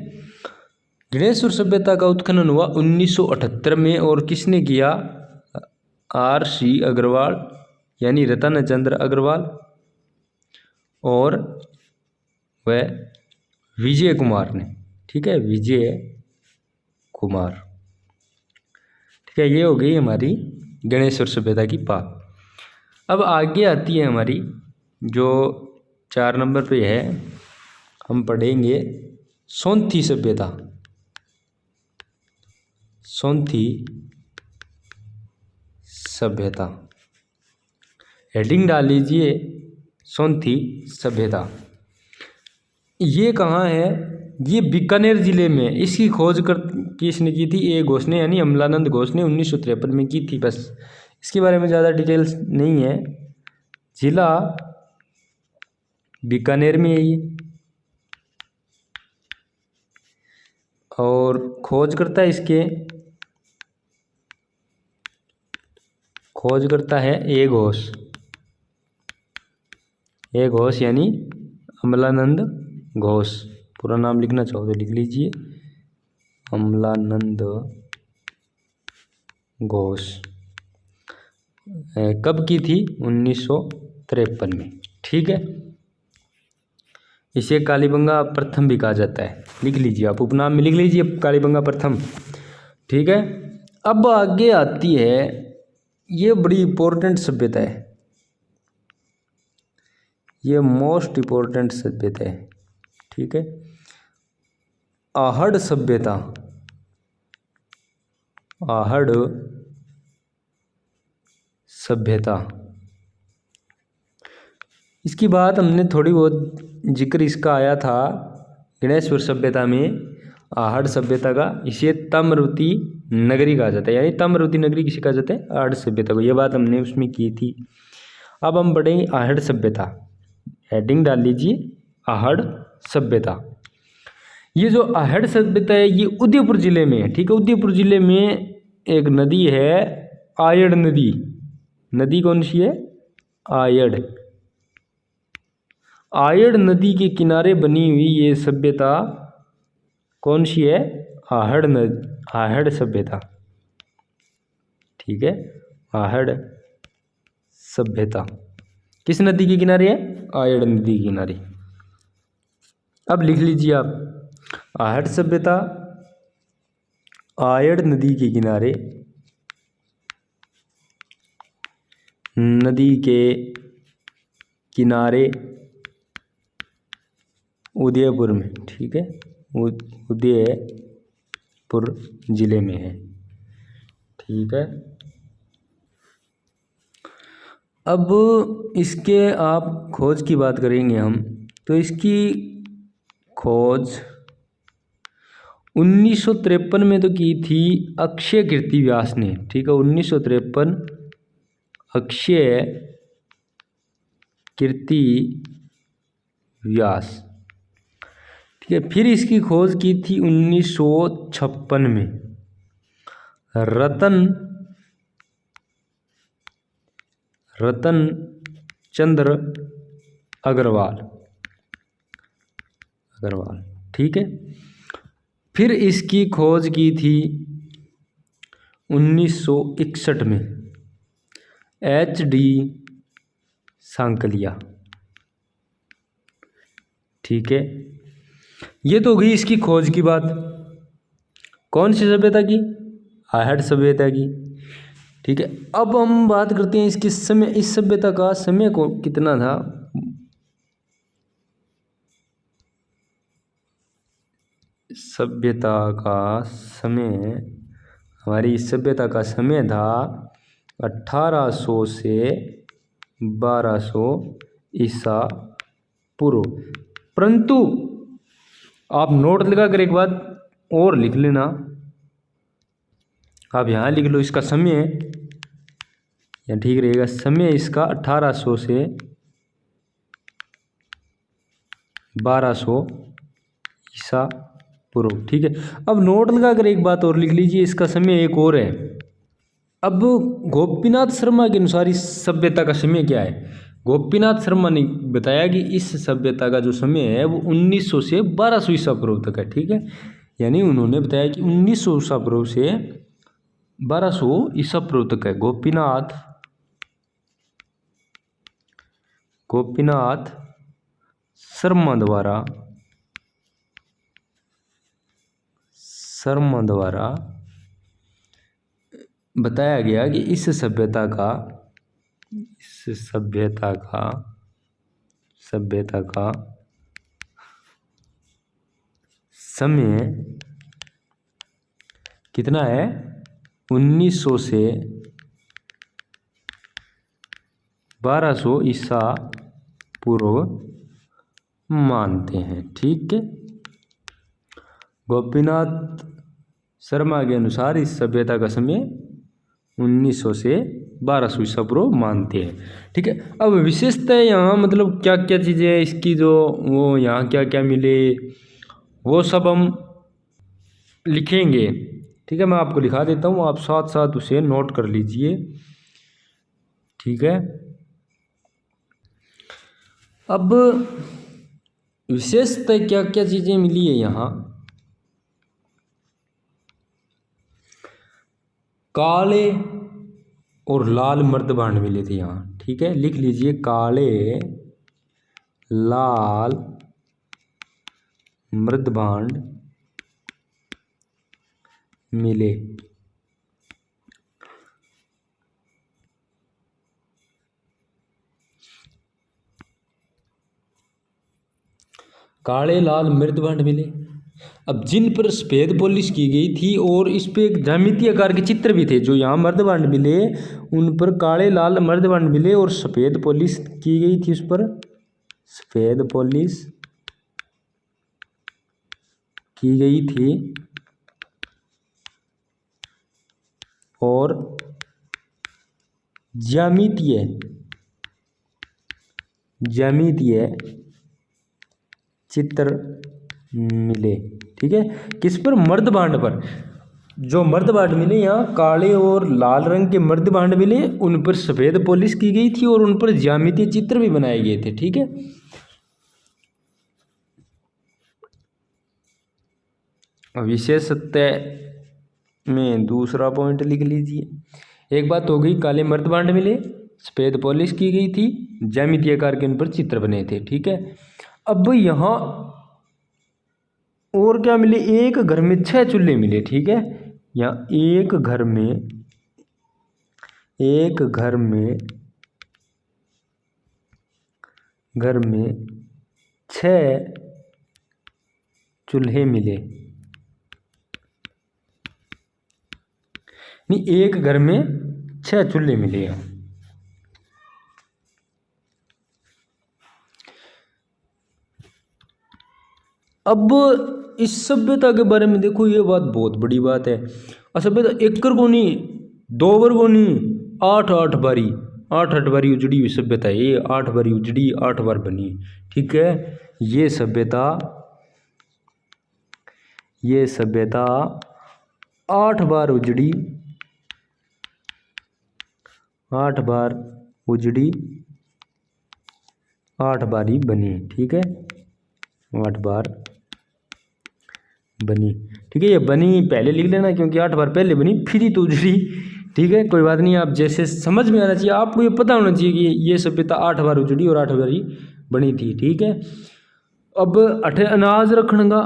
गणेश्वर सभ्यता का उत्खनन हुआ 1978 में। और किसने किया? R.C. अग्रवाल यानी रतन चंद्र अग्रवाल और वह विजय कुमार ने। ठीक है, विजय कुमार। ठीक है, ये हो गई हमारी गणेश्वर सभ्यता की बात। अब आगे आती है हमारी जो 4 नंबर पे है, हम पढ़ेंगे सोंथी सभ्यता। सोंथी सभ्यता, हेडिंग डाल लीजिए सोंथी सभ्यता। ये कहाँ है? ये बीकानेर जिले में। इसकी खोज किसने की थी? ए घोष ने, यानी अमलानंद घोष ने 1953 में की थी। बस इसके बारे में ज़्यादा डिटेल्स नहीं है। जिला बीकानेर में है ये। और खोजकर्ता इसके खोजकर्ता है ए घोष। ए घोष यानी अमलानंद घोष। पूरा नाम लिखना चाहो तो लिख लीजिए, अमलानंद घोष। कब की थी? 1953 में। ठीक है, इसे कालीबंगा प्रथम भी कहा जाता है। लिख लीजिए, आप उपनाम में लिख लीजिए कालीबंगा प्रथम। ठीक है, अब आगे आती है, ये बड़ी इंपॉर्टेंट सभ्यता है, ये मोस्ट इंपॉर्टेंट सभ्यता है। ठीक है, आहड़ सभ्यता। आहड़ सभ्यता, इसकी बात हमने थोड़ी बहुत जिक्र इसका आया था गणेश्वर सभ्यता में, आहड़ सभ्यता का। इसे ताम्रवती नगरी कहा जाता है, यानी ताम्रवती नगरी किसे कहा जाता है? आहड़ सभ्यता को। ये बात हमने उसमें की थी। अब हम पढ़ेंगे आहड़ सभ्यता। हेडिंग डाल लीजिए आहड़ सभ्यता। ये जो आहड़ सभ्यता है ये उदयपुर जिले में है। ठीक है, उदयपुर जिले में एक नदी है आयड़ नदी। नदी कौन सी है? आयड़। आयड़ नदी के किनारे बनी हुई ये सभ्यता कौन सी है? आहड़ सभ्यता। ठीक है, आहड़ सभ्यता किस नदी के किनारे है? आयड़ नदी के किनारे। अब लिख लीजिए आप, आहड़ सभ्यता आयड़ नदी के किनारे, नदी के किनारे उदयपुर में। ठीक है, उदयपुर जिले में है। ठीक है, अब इसके आप खोज की बात करेंगे हम, तो इसकी खोज 1953 में तो की थी अक्षय कीर्ति व्यास ने। ठीक है, 1953 अक्षय कीर्ति व्यास। ठीक है, फिर इसकी खोज की थी 1956 में रतन चंद्र अग्रवाल। ठीक है, फिर इसकी खोज की थी 1961 में HD सांकलिया। ठीक है, ये तो गई इसकी खोज की बात। कौन सी सभ्यता की? आहड़ सभ्यता की। ठीक है, अब हम बात करते हैं इसके समय, इस सभ्यता का समय को कितना था। सभ्यता का समय, हमारी इस सभ्यता का समय था 1800 से 1200 ईसा पूर्व। परंतु आप नोट लगा कर एक बात और लिख लेना, आप यहाँ लिख लो इसका समय, या ठीक रहेगा, समय इसका 1800 से 1200 ईसा पूर्व। ठीक है, अब नोट लगा कर एक बात और लिख लीजिए, इसका समय एक और है। अब गोपीनाथ शर्मा के अनुसार इस सभ्यता का समय क्या है? गोपीनाथ शर्मा ने बताया कि इस सभ्यता का जो समय है वो 1900 से 1200 ईसा पूर्व तक है। ठीक है, यानी उन्होंने बताया कि 1900 ईसा पूर्व से 1200 ईसा पूर्व तक है। गोपीनाथ शर्मा द्वारा बताया गया कि इस सभ्यता का समय कितना है? 1900 से 1200 ईसा पूर्व मानते हैं। ठीक है, गोपीनाथ शर्मा के अनुसार इस सभ्यता का समय 1900 से 1200 ईसा पूर्व मानते हैं। ठीक है, अब विशेषता यहाँ मतलब क्या क्या चीज़ें इसकी जो वो यहाँ क्या क्या मिले वो सब हम लिखेंगे। ठीक है, मैं आपको लिखा देता हूँ, आप साथ साथ उसे नोट कर लीजिए। ठीक है, अब विशेषता क्या क्या चीज़ें मिली है यहाँ? काले और लाल मर्दभांड मिले थे यहाँ। ठीक है, लिख लीजिए, काले लाल मर्दभांड मिले। काले लाल मर्दभांड मिले। अब जिन पर सफ़ेद पॉलिश की गई थी और इस पे एक ज्यामितीय आकार के चित्र भी थे, जो यहाँ मर्दभांड मिले उन पर काले लाल मर्दभांड मिले और सफ़ेद पॉलिश की गई थी, उस पर सफ़ेद पॉलिश की गई थी और ज्यामितीय चित्र मिले। ठीक है, किस पर? मर्दभांड पर। जो मर्दभांड मिले यहाँ काले और लाल रंग के मर्दभांड मिले, उन पर सफ़ेद पॉलिश की गई थी और उन पर ज्यामितीय चित्र भी बनाए गए थे। ठीक है, विशेषता में दूसरा पॉइंट लिख लीजिए। एक बात हो गई, काले मर्दभांड मिले, सफ़ेद पॉलिश की गई थी, ज्यामितीय आकार के उन पर चित्र बने थे। ठीक है, अब यहाँ और क्या मिले? एक घर में 6 चूल्हे मिले। ठीक है, यहाँ एक घर में 6 चूल्हे मिले। नहीं, एक घर में 6 चूल्हे मिले हैं। अब इस सभ्यता के बारे में देखो, ये बात बहुत बड़ी बात है। असभ्यता एकड़ को नहीं, 2 बार को नहीं, 8 बारी उजड़ी हुई सभ्यता है ये। 8 बारी उजड़ी, 8 बार बनी। ठीक है, ये सभ्यता 8 बार उजड़ी, 8 बार उजड़ी, 8 बार ही बनी। ठीक है, 8 बार बनी। ठीक है, ये बनी पहले लिख लेना, क्योंकि 8 बार पहले बनी फिर ही तो उजड़ी। ठीक है, कोई बात नहीं, आप जैसे समझ में आना चाहिए, आपको ये पता होना चाहिए कि ये सभ्यता 8 बार उजड़ी और 8 बार ही बनी थी। ठीक है, अब अनाज रखने का,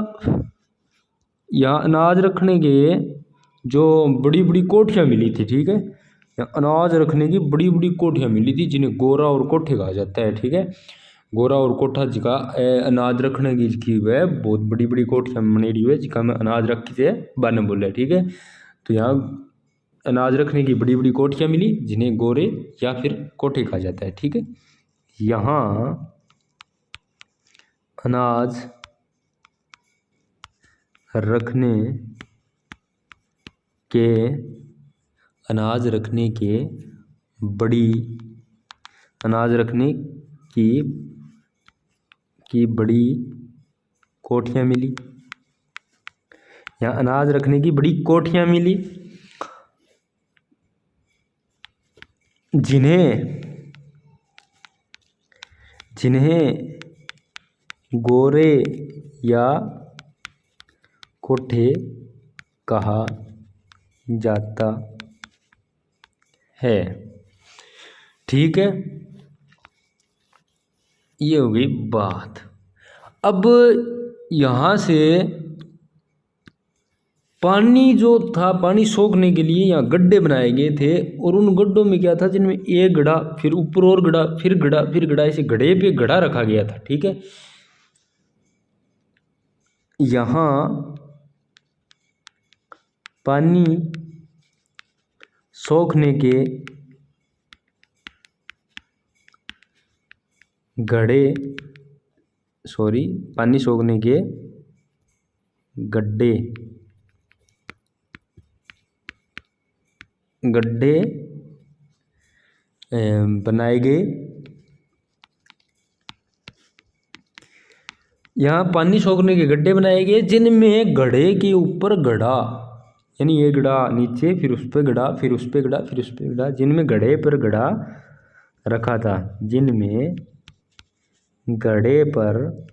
यहाँ अनाज रखने के जो बड़ी बड़ी कोठियाँ मिली थी। ठीक है, यहाँ अनाज रखने की बड़ी बड़ी कोठियाँ मिली थी, जिन्हें गोरा और कोठे कहा जाता है। ठीक है, गोरा और कोठा जिका अनाज रखने की वह बहुत बड़ी बड़ी कोठियाँ बनेड़ी हुई है, जिका में अनाज रखी से बन बोले। ठीक है, तो यहाँ अनाज रखने की बड़ी बड़ी कोठियाँ मिली, जिन्हें गोरे या फिर कोठे कहा जाता है। ठीक है, यहाँ अनाज रखने के बड़ी अनाज रखने की बड़ी कोठियाँ मिली। यहाँ अनाज रखने की बड़ी कोठियाँ मिली जिन्हें गोरे या कोठे कहा जाता है। ठीक है, ये हो गई बात। अब यहाँ से पानी जो था, पानी सोखने के लिए यहाँ गड्ढे बनाए गए थे, और उन गड्ढों में क्या था, जिनमें एक गड्ढा, फिर ऊपर और गड्ढा, फिर गड्ढा, फिर गड्ढा, ऐसे गड्ढे पे गड्ढा रखा गया था। ठीक है, यहाँ पानी सोखने के पानी सोखने के गड्ढे बनाए गए। यहाँ पानी सोखने के गड्ढे बनाए गए, जिनमें गड्ढे के ऊपर गड्ढा, यानी ये गड्ढा नीचे, फिर उस पर गड्ढा, फिर उस पर गड्ढा, फिर उस पर गड्ढा, जिनमें गड्ढे पर गड्ढा रखा था, जिनमें गड्ढे पर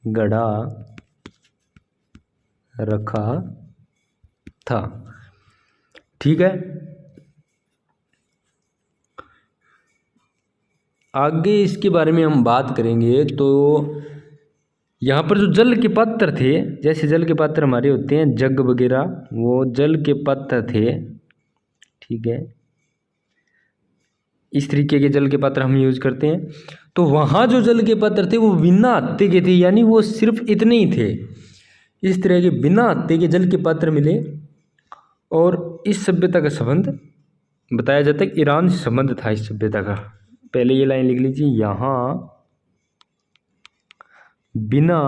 गड्ढा रखा था। ठीक है, आगे इसके बारे में हम बात करेंगे। तो यहाँ पर जो जल के पात्र थे, जैसे जल के पात्र हमारे होते हैं जग वगैरह, वो जल के पात्र थे। ठीक है, इस तरीके के जल के पात्र हम यूज करते हैं। तो वहाँ जो जल के पात्र थे वो बिना हत्थे के थे, यानी वो सिर्फ इतने ही थे। इस तरह के बिना हत्थे के जल के पात्र मिले, और इस सभ्यता का संबंध बताया जाता है कि ईरान से संबंध था इस सभ्यता का। पहले ये लाइन लिख लीजिए, यहाँ बिना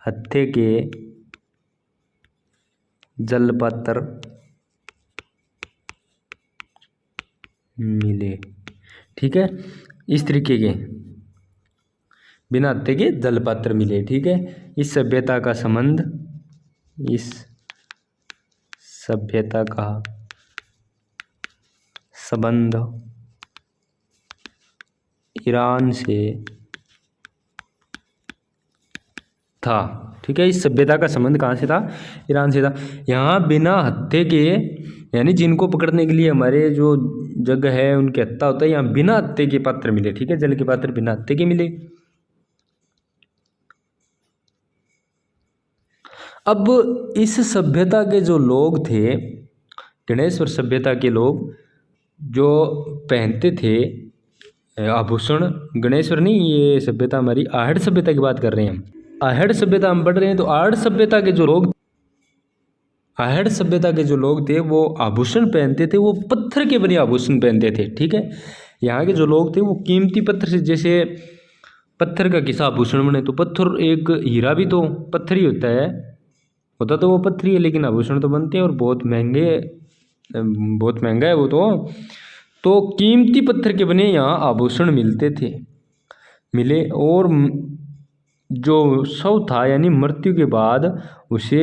हत्थे के जल पात्र मिले। ठीक है, इस तरीके के बिना हत्थे के जल पात्र मिले। ठीक है, इस सभ्यता का संबंध ईरान से था। ठीक है, इस सभ्यता का संबंध कहाँ से था? ईरान से था। यहाँ बिना हत्थे के, यानी जिनको पकड़ने के लिए हमारे जो जग है उनके हत्था होता है, यहाँ बिना हत्थे के पात्र मिले। ठीक है, जल के पात्र बिना हत्थे के मिले। अब इस सभ्यता के जो लोग थे, गणेश्वर सभ्यता के लोग, जो पहनते थे आभूषण, गणेश्वर नहीं, ये सभ्यता हमारी आहड़ सभ्यता की बात कर रहे हैं हम। आहड़ सभ्यता हम पढ़ रहे हैं। तो आहड़ सभ्यता के जो लोग थे वो आभूषण पहनते थे, वो पत्थर के बने आभूषण पहनते थे। ठीक है, यहाँ के जो लोग थे वो कीमती पत्थर से, जैसे पत्थर का किसा आभूषण बने, तो पत्थर, एक हीरा भी तो पत्थर ही होता तो वो पत्थर ही है, लेकिन आभूषण तो बनते हैं और बहुत महंगा है वो तो कीमती पत्थर के बने यहाँ आभूषण मिले। और जो शव था, यानी मृत्यु के बाद उसे,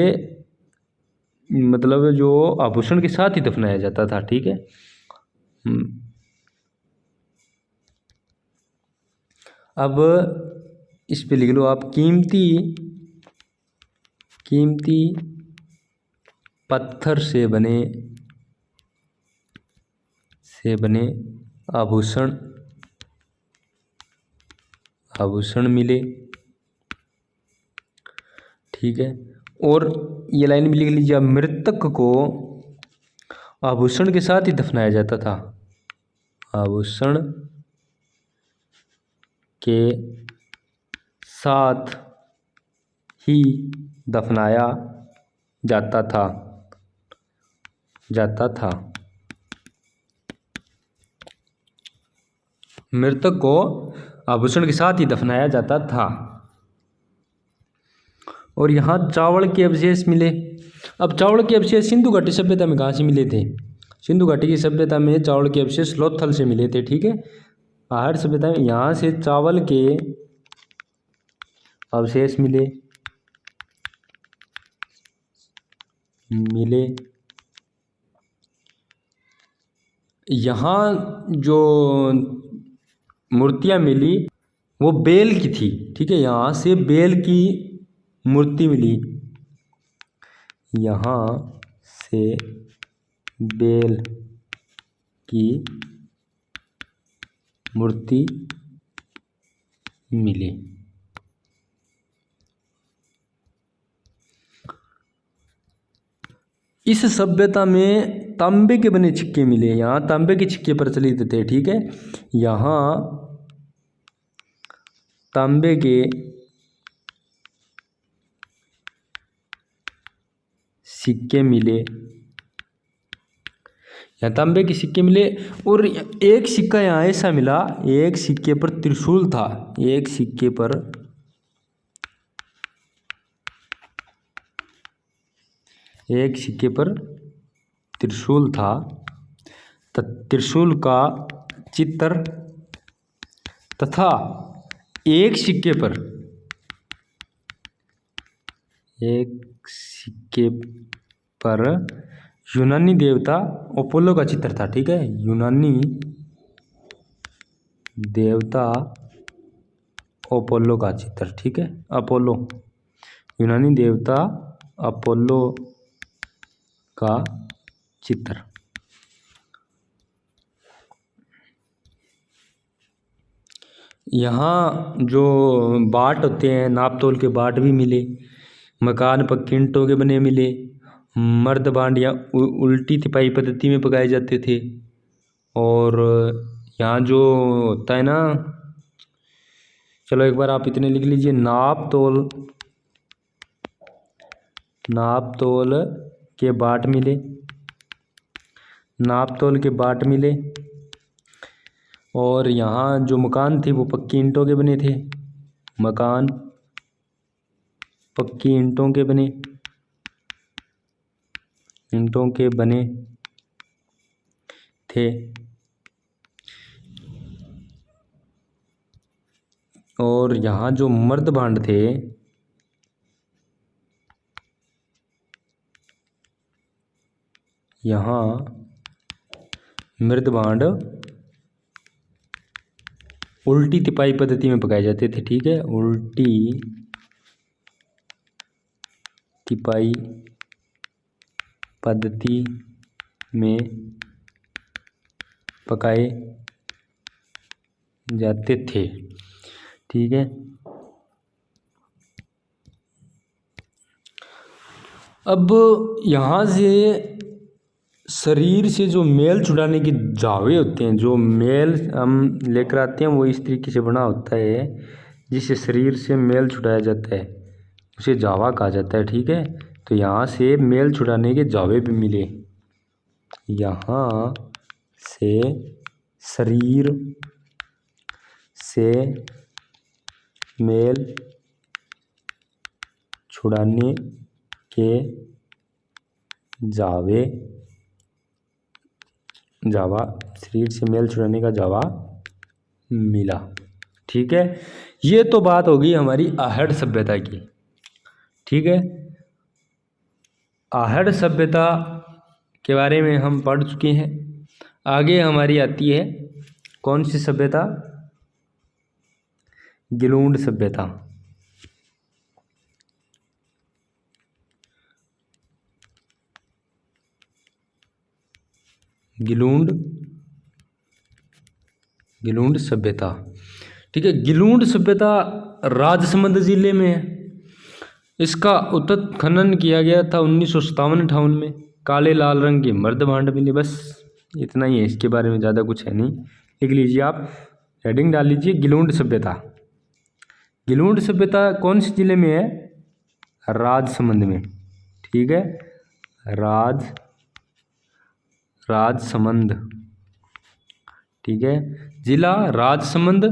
मतलब जो आभूषण के साथ ही दफनाया जाता था। ठीक है, अब इस पे लिख लो आप, कीमती पत्थर से बने आभूषण मिले। ठीक है, और ये लाइन भी लिख लीजिए, मृतक को आभूषण के साथ ही दफनाया जाता था। आभूषण के साथ ही दफनाया जाता था। मृतक को आभूषण के साथ ही दफनाया जाता था। और यहाँ चावल के अवशेष मिले। अब चावल के अवशेष सिंधु घाटी सभ्यता में कहाँ से मिले थे? सिंधु घाटी की सभ्यता में चावल के अवशेष लोथल से मिले थे, ठीक है। आहड़ सभ्यता में यहाँ से चावल के अवशेष मिले। यहाँ जो मूर्तियाँ मिली वो बेल की थी, ठीक है। यहाँ से बेल की मूर्ति मिली, यहाँ से बेल की मूर्ति मिली। इस सभ्यता में तांबे के बने सिक्के मिले। यहाँ तांबे के सिक्के प्रचलित थे, ठीक है। यहाँ तांबे के सिक्के मिले, यहाँ तांबे के सिक्के मिले। और एक सिक्का यहाँ ऐसा मिला, एक सिक्के पर त्रिशूल था, एक सिक्के पर त्रिशूल था। त्रिशूल का चित्र तथा एक सिक्के पर यूनानी देवता अपोलो का चित्र था, ठीक है। यूनानी देवता अपोलो का चित्र, ठीक है। अपोलो, यूनानी देवता अपोलो का चित्र। यहाँ जो बाट होते हैं, नाप तोल के बाट भी मिले। मकान पक्की ईंटों के बने मिले। मर्द भांडियाँ उल्टी तिपाई पद्धति में पकाए जाते थे। और यहाँ जो होता है ना, चलो एक बार आप इतने लिख लीजिए, नाप तोल के बाट मिले, नाप तोल के बाट मिले। और यहाँ जो मकान थे वो पक्की ईंटों के बने थे, मकान पक्की ईंटों के बने थे। और यहाँ जो मर्द भांड थे, यहाँ मर्द भांड उल्टी तिपाई पद्धति में पकाए जाते थे, ठीक है। उल्टी तिपाई पद्धति में पकाए जाते थे, ठीक है। अब यहाँ से शरीर से जो मैल छुड़ाने के जावे होते हैं, जो मैल हम लेकर आते हैं वो इस तरीके से बना होता है, जिससे शरीर से मैल छुड़ाया जाता है, उसे जावा कहा जाता है, ठीक है। तो यहाँ से मैल छुड़ाने के जावे भी मिले। यहाँ से शरीर से मैल छुड़ाने के जावा, शरीर से मैल छुड़ाने का जावा मिला, ठीक है। ये तो बात होगी हमारी आहड़ सभ्यता की, ठीक है। आहड़ सभ्यता के बारे में हम पढ़ चुके हैं। आगे हमारी आती है कौन सी सभ्यता? गिलूंड सभ्यता। गिलूंड सभ्यता, ठीक है। गिलूंड सभ्यता राजसमंद जिले में है। इसका उत्खनन किया गया था 1957-58 में। काले लाल रंग के मर्द भांड मिले। बस इतना ही है, इसके बारे में ज़्यादा कुछ है नहीं। लिख लीजिए आप, हेडिंग डाल लीजिए गिलूंड सभ्यता। गिलूंड सभ्यता कौन से जिले में है? राजसमंद में, ठीक है। राजसमंद, ठीक है। जिला राजसमंद।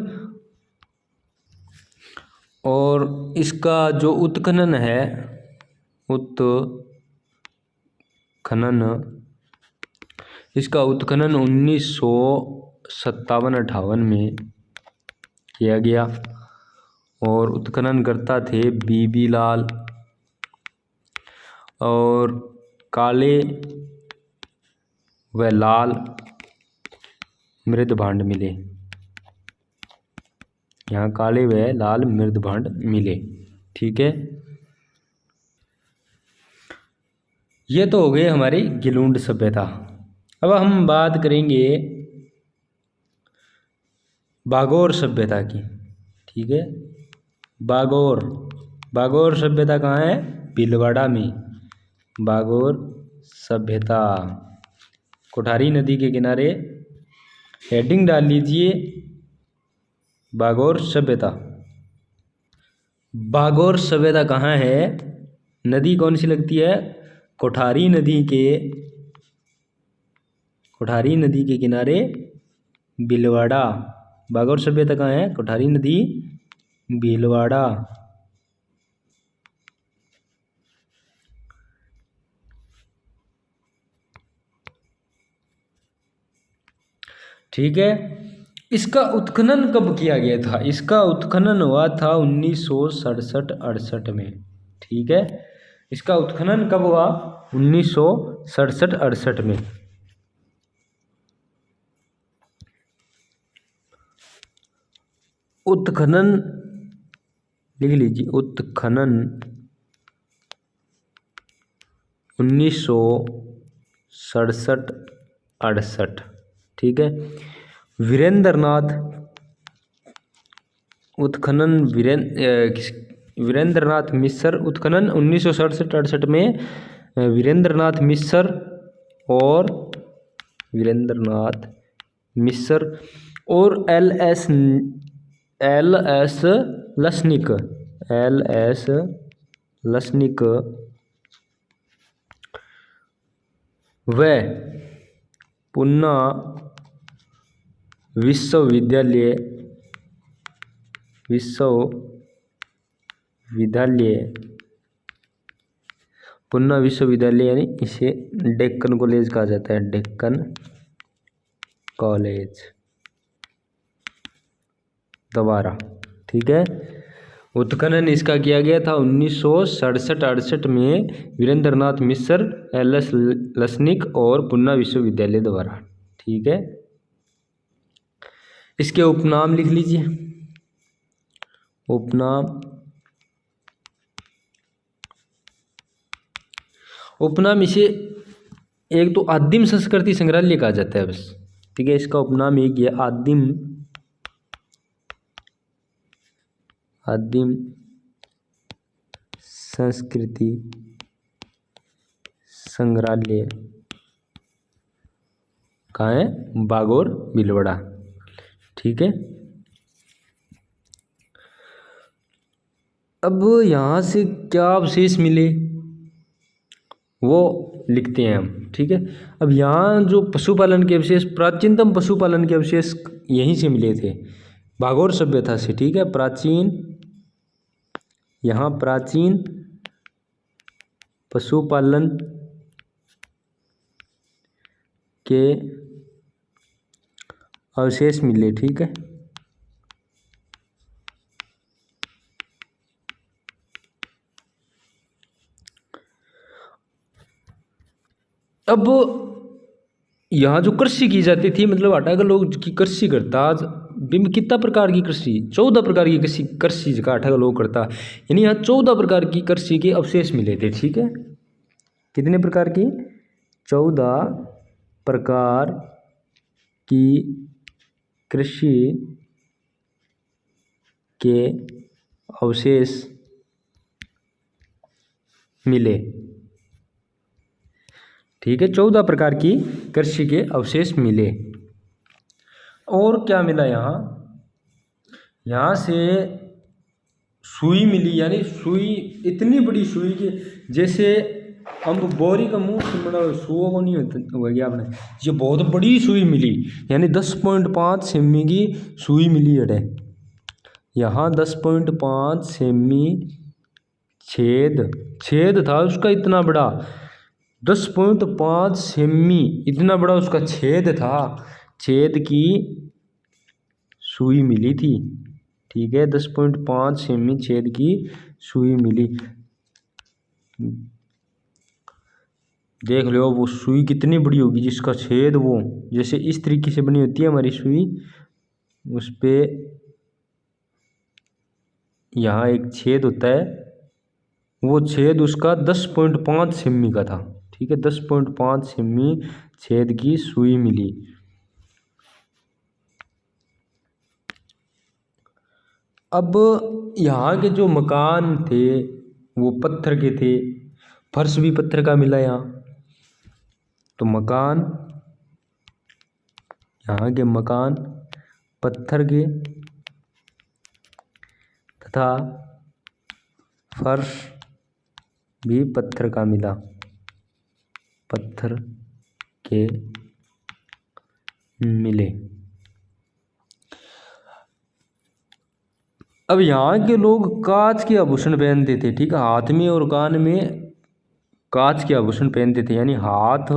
और इसका जो उत्खनन है, इसका उत्खनन 1957-58 में किया गया। और उत्खनन करता थे बीबी लाल। और काले व लाल मृद भांड मिले। यहाँ काले व लाल मृद भांड मिले। ठीक है, ये तो हो गए हमारी गिलुंड सभ्यता। अब हम बात करेंगे बागोर सभ्यता की। ठीक है, बागोर सभ्यता कहाँ है? भीलवाड़ा में। बागोर सभ्यता कोठारी नदी के किनारे। हेडिंग डाल लीजिए, बागोर सभ्यता। बागोर सभ्यता कहाँ है? नदी कौन सी लगती है? कोठारी नदी के किनारे भीलवाड़ा। बागोर सभ्यता कहाँ है? कोठारी नदी, भीलवाड़ा। ठीक है, इसका उत्खनन कब किया गया था? इसका उत्खनन हुआ था 1967-68 में। ठीक है, इसका उत्खनन कब हुआ? 1967-68 में। उत्खनन लिख लीजिए, उत्खनन 1967-68। ठीक है, वीरेंद्रनाथ उत्खनन, वीरेंद्रनाथ मिश्र उत्खनन 1967-68 में। वीरेंद्रनाथ मिश्र और एल.एस. लसनिक व पुन्ना विश्वविद्यालय पुन्ना विश्वविद्यालय, यानी इसे डेक्कन कॉलेज कहा जाता है। डेक्कन कॉलेज दोबारा। ठीक है, उत्खनन इसका किया गया था 1967-68 में वीरेंद्रनाथ मिश्र, एल.एस. लसनिक और पुन्ना विश्वविद्यालय द्वारा। ठीक है, इसके उपनाम लिख लीजिए। उपनाम इसे एक तो आदिम संस्कृति संग्रहालय कहा जाता है बस। ठीक है, इसका उपनाम एक है आदिम संस्कृति संग्रहालय। कहाँ है? बागोर, भीलवाड़ा। ठीक है, अब यहाँ से क्या अवशेष मिले वो लिखते हैं हम। ठीक है, अब यहाँ जो पशुपालन के अवशेष, प्राचीनतम पशुपालन के अवशेष यहीं से मिले थे, बागोर सभ्यता से। ठीक है, प्राचीन पशुपालन के अवशेष मिले। ठीक है, अब यहाँ जो कृषि की जाती थी, मतलब आटा का लोग की कृषि करता, आज कितना प्रकार की कृषि? 14 प्रकार की कृषि का आटा का लोग करता, यानी यहाँ 14 प्रकार की कृषि के अवशेष मिले थे। ठीक है, कितने प्रकार की? 14 प्रकार की कृषि के अवशेष मिले। ठीक है, 14 प्रकार की कृषि के अवशेष मिले। और क्या मिला? यहाँ से सुई मिली, यानी सुई, इतनी बड़ी सुई कि जैसे हम बोरी का मुंह बड़ा सुओ को नहीं हो गया आपने। ये बहुत बड़ी सुई मिली, यानी 10.5 सेमी की सुई मिली है। यहाँ 10.5 सेमी छेद छेद था उसका इतना बड़ा, 10.5 सेमी इतना बड़ा उसका छेद था, छेद की सुई मिली थी। ठीक है, 10.5 सेमी छेद की सुई मिली। देख लो वो सुई कितनी बड़ी होगी जिसका छेद वो जैसे इस तरीके से बनी होती है हमारी सुई, उस पे यहाँ एक छेद होता है, वो छेद उसका 10.5 सेमी का था। ठीक है, 10.5 सेमी छेद की सुई मिली। अब यहाँ के जो मकान थे वो पत्थर के थे, फर्श भी पत्थर का मिला यहाँ। तो मकान, यहाँ के मकान पत्थर के तथा फर्श भी पत्थर का मिला, पत्थर के मिले। अब यहाँ के लोग कांच के आभूषण पहनते थे। ठीक है, हाथ में और कान में कांच के आभूषण पहनते थे, यानी हाथ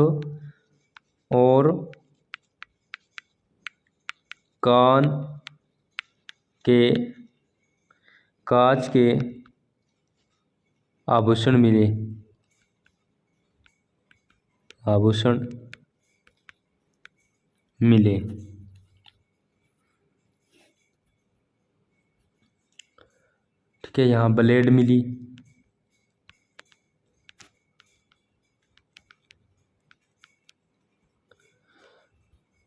और कान के कांच के आभूषण मिले, आभूषण मिले। ठीक है, यहाँ ब्लेड मिली,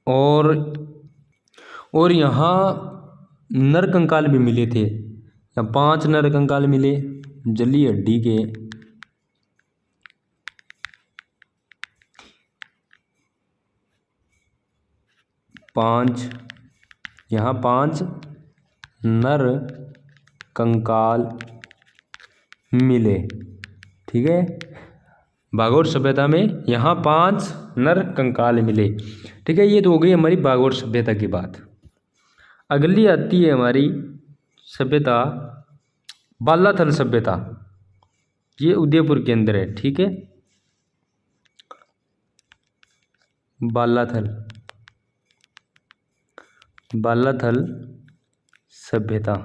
और यहाँ नरकंकाल भी मिले थे। यहाँ 5 नरकंकाल मिले जली हड्डी के। 5 यहाँ 5 नर कंकाल मिले। ठीक है, बागोर सभ्यता में यहाँ 5 नर कंकाल मिले। ठीक है, ये तो हो गई हमारी बागोर सभ्यता की बात। अगली आती है हमारी सभ्यता बालाथल सभ्यता, ये उदयपुर के अंदर है। ठीक है, बालाथल, बालाथल सभ्यता।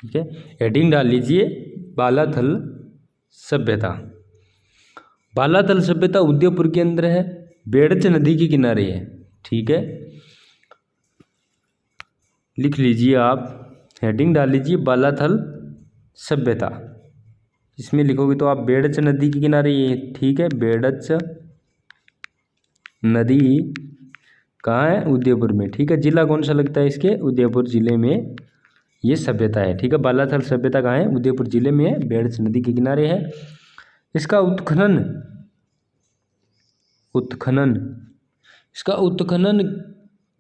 ठीक है, हेडिंग डाल लीजिए बालाथल सभ्यता। बालाथल सभ्यता उदयपुर के अंदर है, बेड़च नदी के किनारे है। ठीक है, लिख लीजिए आप, हेडिंग डाल लीजिए बालाथल सभ्यता। इसमें लिखोगे तो आप बेड़च नदी के किनारे ये। ठीक है, बेड़च नदी कहाँ है? उदयपुर में। ठीक है, जिला कौन सा लगता है इसके? उदयपुर जिले में ये सभ्यता है। ठीक है, बालाथल सभ्यता कहाँ है? उदयपुर जिले में है, बेड़च नदी के किनारे है। इसका उत्खनन इसका उत्खनन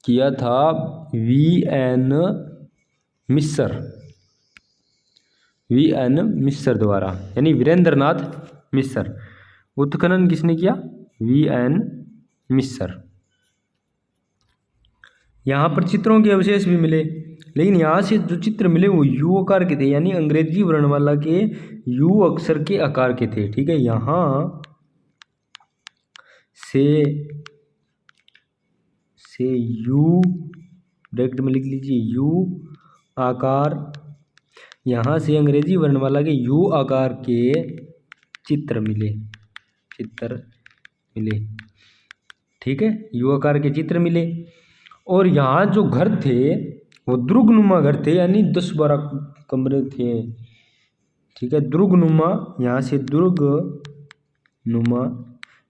किया था वी.एन. मिस्र द्वारा, यानी वीरेंद्रनाथ मिस्र। उत्खनन किसने किया? वी.एन. मिस्र। यहाँ पर चित्रों के अवशेष भी मिले, लेकिन यहाँ से जो चित्र मिले वो यू आकार के थे, यानी अंग्रेजी वर्णमाला के यू अक्षर के आकार के थे। ठीक है, यहाँ से यू ब्रैकेट में लिख लीजिए, यू आकार, यहाँ से अंग्रेजी वर्णमाला के यू आकार के चित्र मिले, ठीक है, यू आकार के चित्र मिले। और यहाँ जो घर थे वो दुर्गनुमा घर थे, यानी 10-12 कमरे थे। ठीक है, दुर्गनुमा, यहाँ से दुर्गनुमा,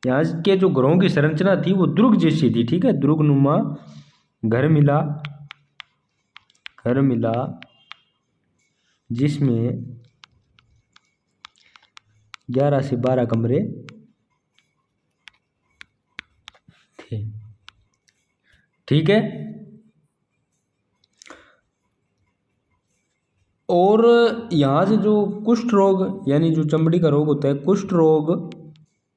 यहाँ के जो घरों की संरचना थी वो दुर्ग जैसी थी। ठीक है, दुर्गनुमा घर मिला जिसमें 11 से 12 कमरे थे। ठीक है, और यहाँ से जो कुष्ठ रोग यानी जो चमड़ी का रोग होता है, कुष्ठ रोग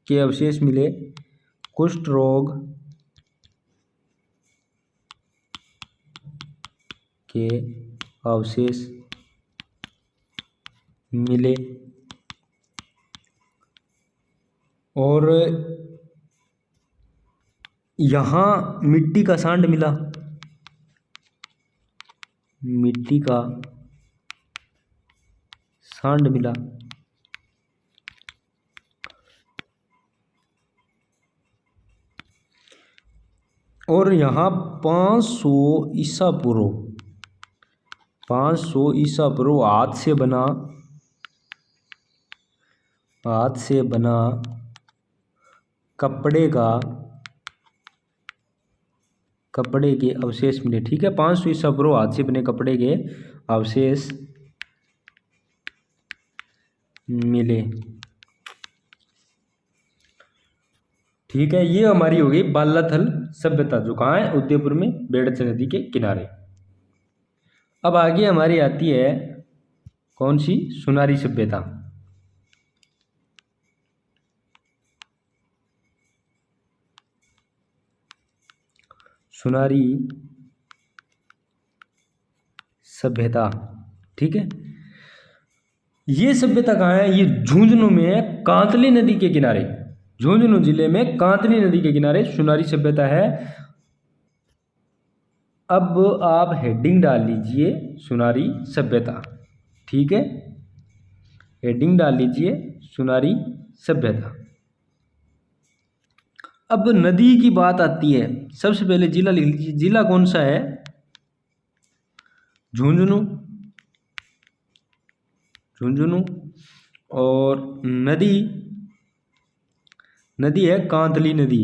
के अवशेष मिले, कुष्ठ रोग के अवशेष मिले और यहाँ मिट्टी का सांड मिला, मिट्टी का सांड मिला। और यहाँ 500 ईसा पूर्व, 500 ईसा पूर्व हाथ से बना, हाथ से बना कपड़े का, कपड़े के अवशेष मिले। ठीक है, 500 ईसा पूर्व हाथ से बने कपड़े के अवशेष मिले। ठीक है, ये हमारी हो गई बालाथल सभ्यता, जो कहाँ है, उदयपुर में, बेड़च नदी के किनारे। अब आगे हमारी आती है कौन सी, सुनारी सभ्यता। सुनारी सभ्यता। ठीक है, ये सभ्यता कहाँ है, ये झुंझुनू में है, कांतली नदी के किनारे, झुंझुनू जिले में कांतली नदी के किनारे सुनारी सभ्यता है। अब आप हेडिंग डाल लीजिए सुनारी सभ्यता। ठीक है, हेडिंग डाल लीजिए सुनारी सभ्यता। अब नदी की बात आती है, सबसे पहले जिला लिख लीजिए, जिला कौन सा है, झुंझुनू, झुंझुनू। और नदी, नदी है कांतली नदी।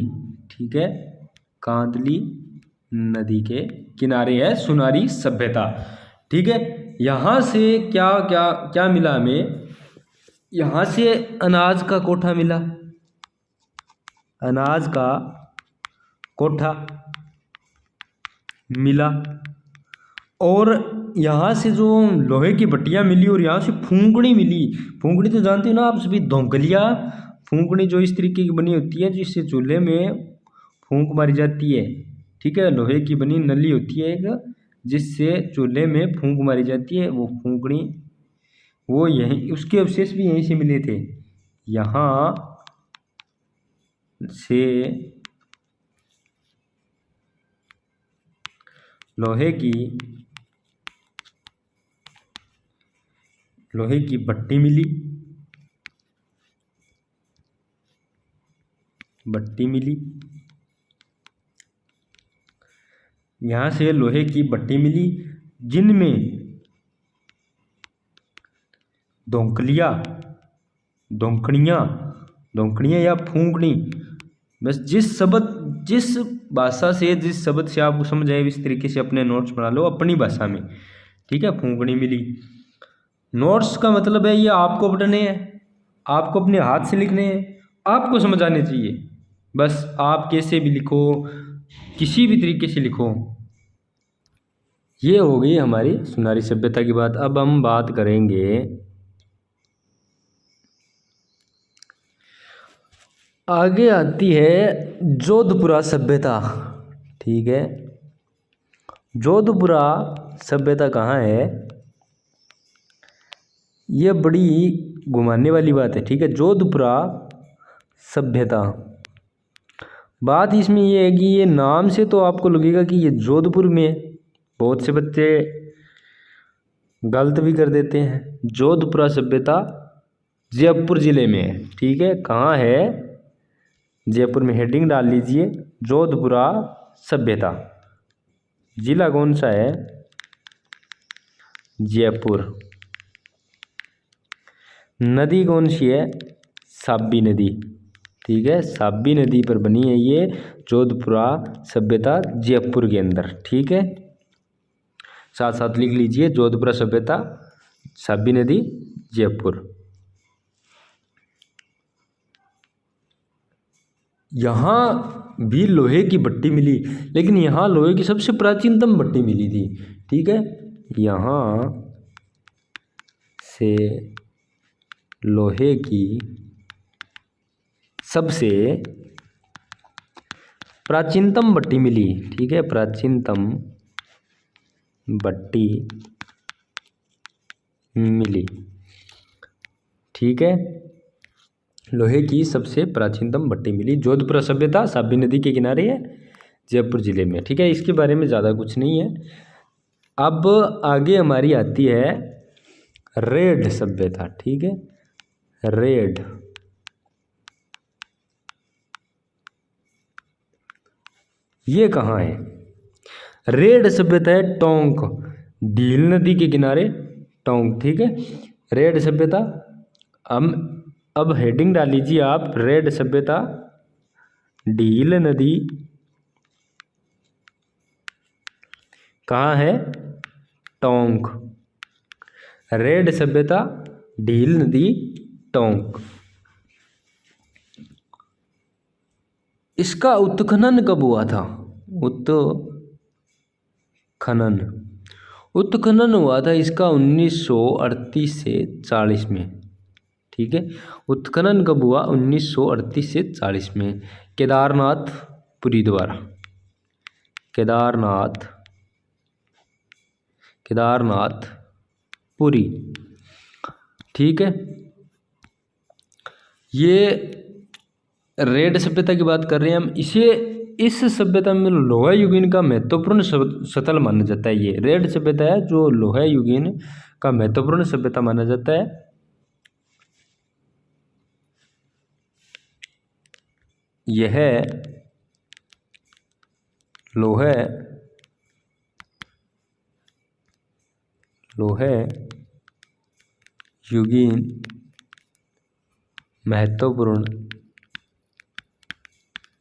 ठीक है, कांतली नदी के किनारे है सुनारी सभ्यता। ठीक है, यहाँ से क्या क्या क्या मिला हमें, यहाँ से अनाज का कोठा मिला, अनाज का कोठा मिला। और यहाँ से जो लोहे की भट्टियाँ मिली, और यहाँ से फूंकनी मिली। फूंकनी तो जानते हो ना आप सभी, धोंकलिया फूंकनी जो इस तरीके की बनी होती है, जिससे चूल्हे में फूंक मारी जाती है। ठीक है, लोहे की बनी नली होती है एक, जिससे चूल्हे में फूंक मारी जाती है, वो फूंकनी, वो यहीं, उसके अवशेष भी यहीं से मिले थे। यहाँ से लोहे की भट्टी मिली, भट्टी मिली। यहाँ से लोहे की भट्टी मिली, जिनमें धोंकलिया, धोंकड़ियाँ या फूंकनी, बस जिस भाषा से, जिस शब्द से आपको समझ आए, इस तरीके से अपने नोट्स बना लो अपनी भाषा में। ठीक है, फूंकनी मिली। नोट्स का मतलब है ये आपको पढ़ने हैं, आपको अपने हाथ से लिखने हैं, आपको समझ आने चाहिए। बस आप कैसे भी लिखो, किसी भी तरीके से लिखो। ये हो गई हमारी सुनारी सभ्यता की बात। अब हम बात करेंगे, आगे आती है जोधपुरा सभ्यता। ठीक है, जोधपुरा सभ्यता कहाँ है, ये बड़ी घुमाने वाली बात है। ठीक है, जोधपुरा सभ्यता, बात इसमें ये है कि ये नाम से तो आपको लगेगा कि ये जोधपुर में है, बहुत से बच्चे गलत भी कर देते हैं। जोधपुरा सभ्यता जयपुर जिले में है। ठीक है, कहाँ है, जयपुर में। हेडिंग डाल लीजिए जोधपुरा सभ्यता। जिला कौन सा है, जयपुर। नदी कौन सी है, साबी नदी। ठीक है, साबी नदी पर बनी है ये जोधपुरा सभ्यता, जयपुर के अंदर। ठीक है, साथ साथ लिख लीजिए जोधपुरा सभ्यता, साबी नदी, जयपुर। यहाँ भी लोहे की भट्टी मिली, लेकिन यहाँ लोहे की सबसे प्राचीनतम भट्टी मिली थी। ठीक है, यहाँ से लोहे की सबसे प्राचीनतम भट्टी मिली। ठीक है, प्राचीनतम भट्टी मिली। ठीक है, लोहे की सबसे प्राचीनतम भट्टी मिली। जोधपुर सभ्यता साबी नदी के किनारे है, जयपुर जिले में। ठीक है, इसके बारे में ज़्यादा कुछ नहीं है। अब आगे हमारी आती है रेड सभ्यता। ठीक है, रेड, ये कहाँ है? रेड सभ्यता है टोंक, डील नदी के किनारे टोंक। ठीक है, रेड सभ्यता। अब हेडिंग डाल लीजिए आप, रेड सभ्यता डील नदी कहाँ है? टोंक। रेड सभ्यता डील नदी टोंक। इसका उत्खनन कब हुआ था? उत्खनन हुआ था इसका 1938 से 40 में। ठीक है, उत्खनन कब हुआ? 1938 से 40 में, केदारनाथपुरी द्वारा। केदारनाथपुरी। ठीक है, ये रेड सभ्यता की बात कर रहे हैं हम। इस सभ्यता में लोहा युगीन का महत्वपूर्ण स्थल माना जाता है। ये रेड सभ्यता है जो लोहा युगीन का महत्वपूर्ण सभ्यता माना जाता है। यह लोहा युगीन महत्वपूर्ण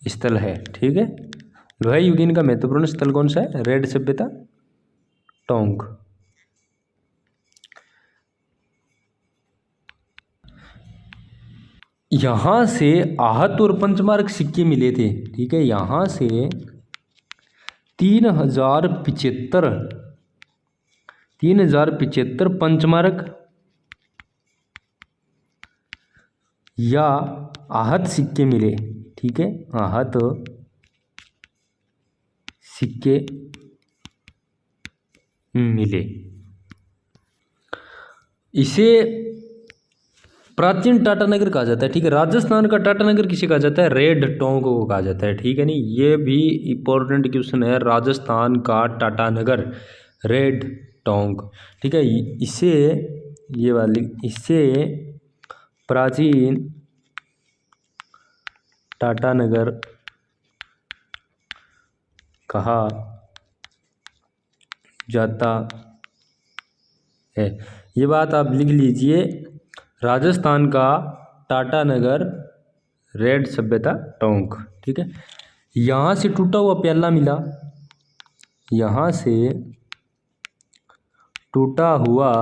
स्थल है। ठीक है, लोहा युगीन का महत्वपूर्ण स्थल कौन सा है? रेड सभ्यता टोंक। यहां से आहत और पंचमार्क सिक्के मिले थे। ठीक है, यहां से 3075 पंचमार्क या आहत सिक्के मिले। ठीक है, आहत सिक्के मिले। इसे प्राचीन टाटानगर कहा जाता है। ठीक है, राजस्थान का टाटानगर किसे कहा जाता है? रेड टोंक को कहा जाता है। ठीक है, नहीं, ये भी इंपॉर्टेंट क्वेश्चन है। राजस्थान का टाटानगर रेड टोंक। ठीक है, इसे प्राचीन टाटानगर कहा जाता है। ये बात आप लिख लीजिए, राजस्थान का टाटानगर रेड सभ्यता टोंक। ठीक है, यहाँ से टूटा हुआ प्याला मिला। यहाँ से टूटा हुआ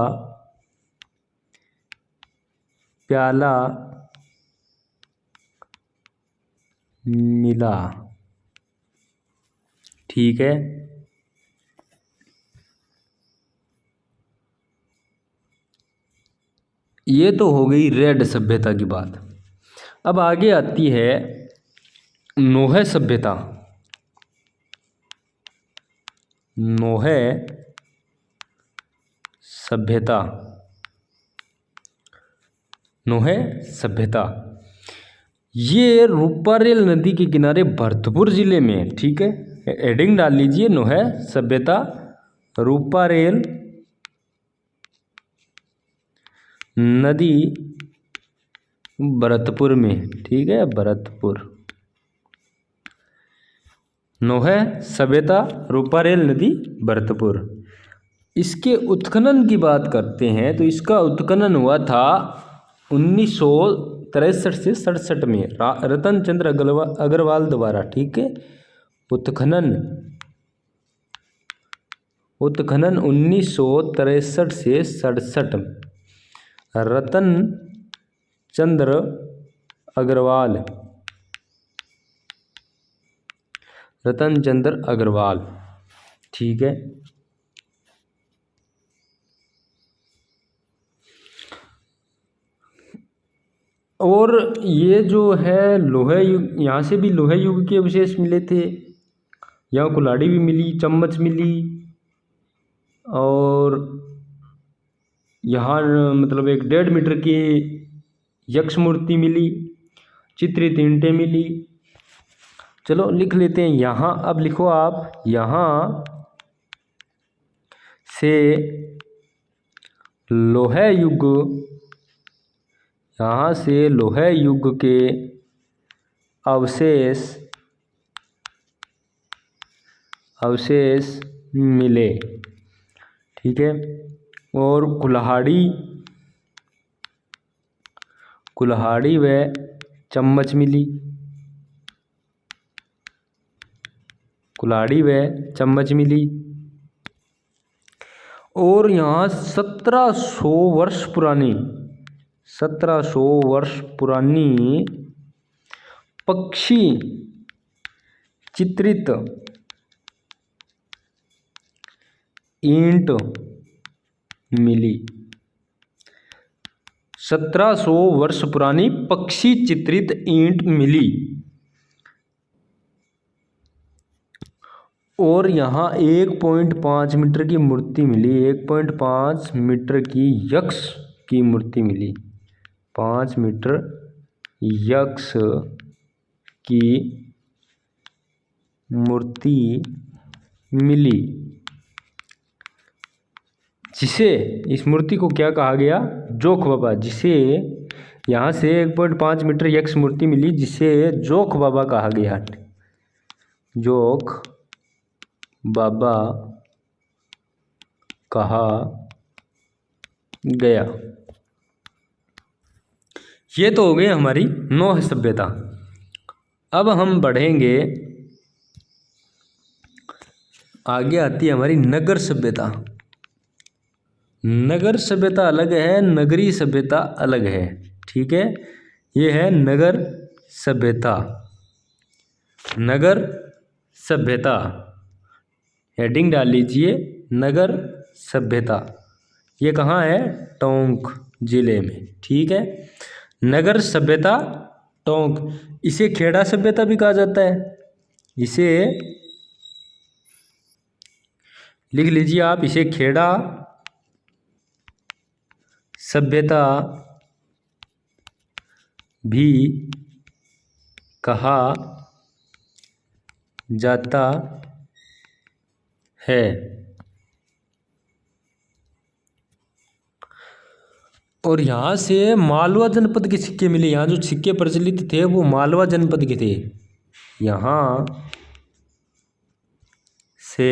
प्याला मिला। ठीक है, ये तो हो गई रेड सभ्यता की बात। अब आगे आती है नोहे सभ्यता। नोहे सभ्यता ये रूपारेल नदी के किनारे भरतपुर जिले में है। ठीक है, हेडिंग डाल लीजिए, नोहे सभ्यता रूपारेल नदी भरतपुर में। ठीक है, भरतपुर। नोहे सभ्यता रूपारेल नदी भरतपुर। इसके उत्खनन की बात करते हैं तो इसका उत्खनन हुआ था 1963 से 67 में रतन चंद्र अग्रवाल द्वारा। ठीक है, उत्खनन 1963 से 67 रतन चंद्र अग्रवाल। ठीक है, और ये जो है लोहे युग, यहाँ से भी लोहे युग के अवशेष मिले थे। यहाँ कुल्हाड़ी भी मिली, चम्मच मिली, और यहाँ मतलब 1.5 मीटर की यक्ष मूर्ति मिली, चित्रित ईंटें मिली। चलो लिख लेते हैं यहाँ। अब लिखो आप, यहाँ से लोहे युग, यहाँ से लोहे युग के अवशेष मिले, ठीक है। और कुल्हाड़ी व चम्मच मिली, कुल्हाड़ी व चम्मच मिली। और यहाँ 1700 वर्ष पुरानी पक्षी चित्रित ईंट मिली। 1700 वर्ष पुरानी पक्षी चित्रित ईंट मिली। और यहाँ 1.5 मीटर की मूर्ति मिली, 1.5 मीटर की यक्ष की मूर्ति मिली, 5 मीटर यक्ष की मूर्ति मिली, जिसे, इस मूर्ति को क्या कहा गया, जोख बाबा। जिसे यहाँ से 1.5 मीटर यक्ष मूर्ति मिली, जिसे जोख बाबा कहा गया, जोख बाबा कहा गया। ये तो हो गई हमारी नौह सभ्यता। अब हम बढ़ेंगे, आगे आती है हमारी नगर सभ्यता। नगर सभ्यता अलग है, नगरी सभ्यता अलग है, ठीक है। ये है नगर सभ्यता। नगर सभ्यता हेडिंग डाल लीजिए, नगर सभ्यता। ये कहाँ है, टोंक जिले में, ठीक है। नगर सभ्यता टोंक। इसे खेड़ा सभ्यता भी कहा जाता है। इसे लिख लीजिए आप, इसे खेड़ा सभ्यता भी कहा जाता है। और यहाँ से मालवा जनपद के सिक्के मिले। यहाँ जो सिक्के प्रचलित थे वो मालवा जनपद के थे। यहाँ से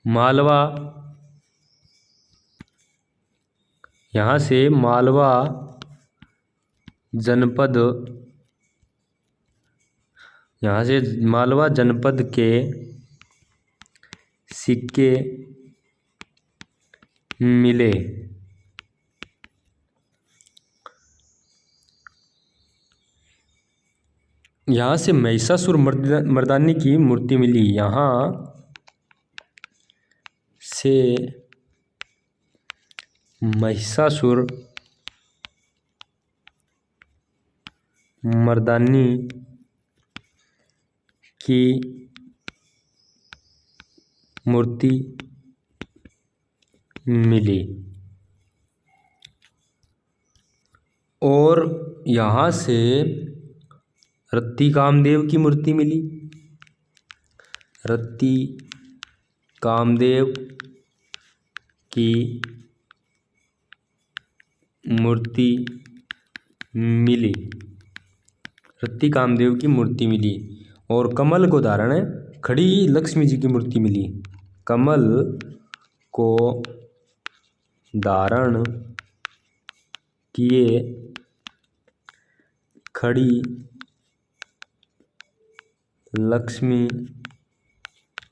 मालवा जनपद, यहाँ से मालवा जनपद के सिक्के मिले। यहाँ से महिषासुर मर्दानी की मूर्ति मिली। यहाँ से महिषासुर मर्दानी की मूर्ति मिली। और यहाँ से रत्ती कामदेव की मूर्ति मिली। रत्ती कामदेव की मूर्ति मिली। रत्ती कामदेव की मूर्ति मिली। और कमल को धारण खड़ी लक्ष्मी जी की मूर्ति मिली। कमल को धारण किए खड़ी लक्ष्मी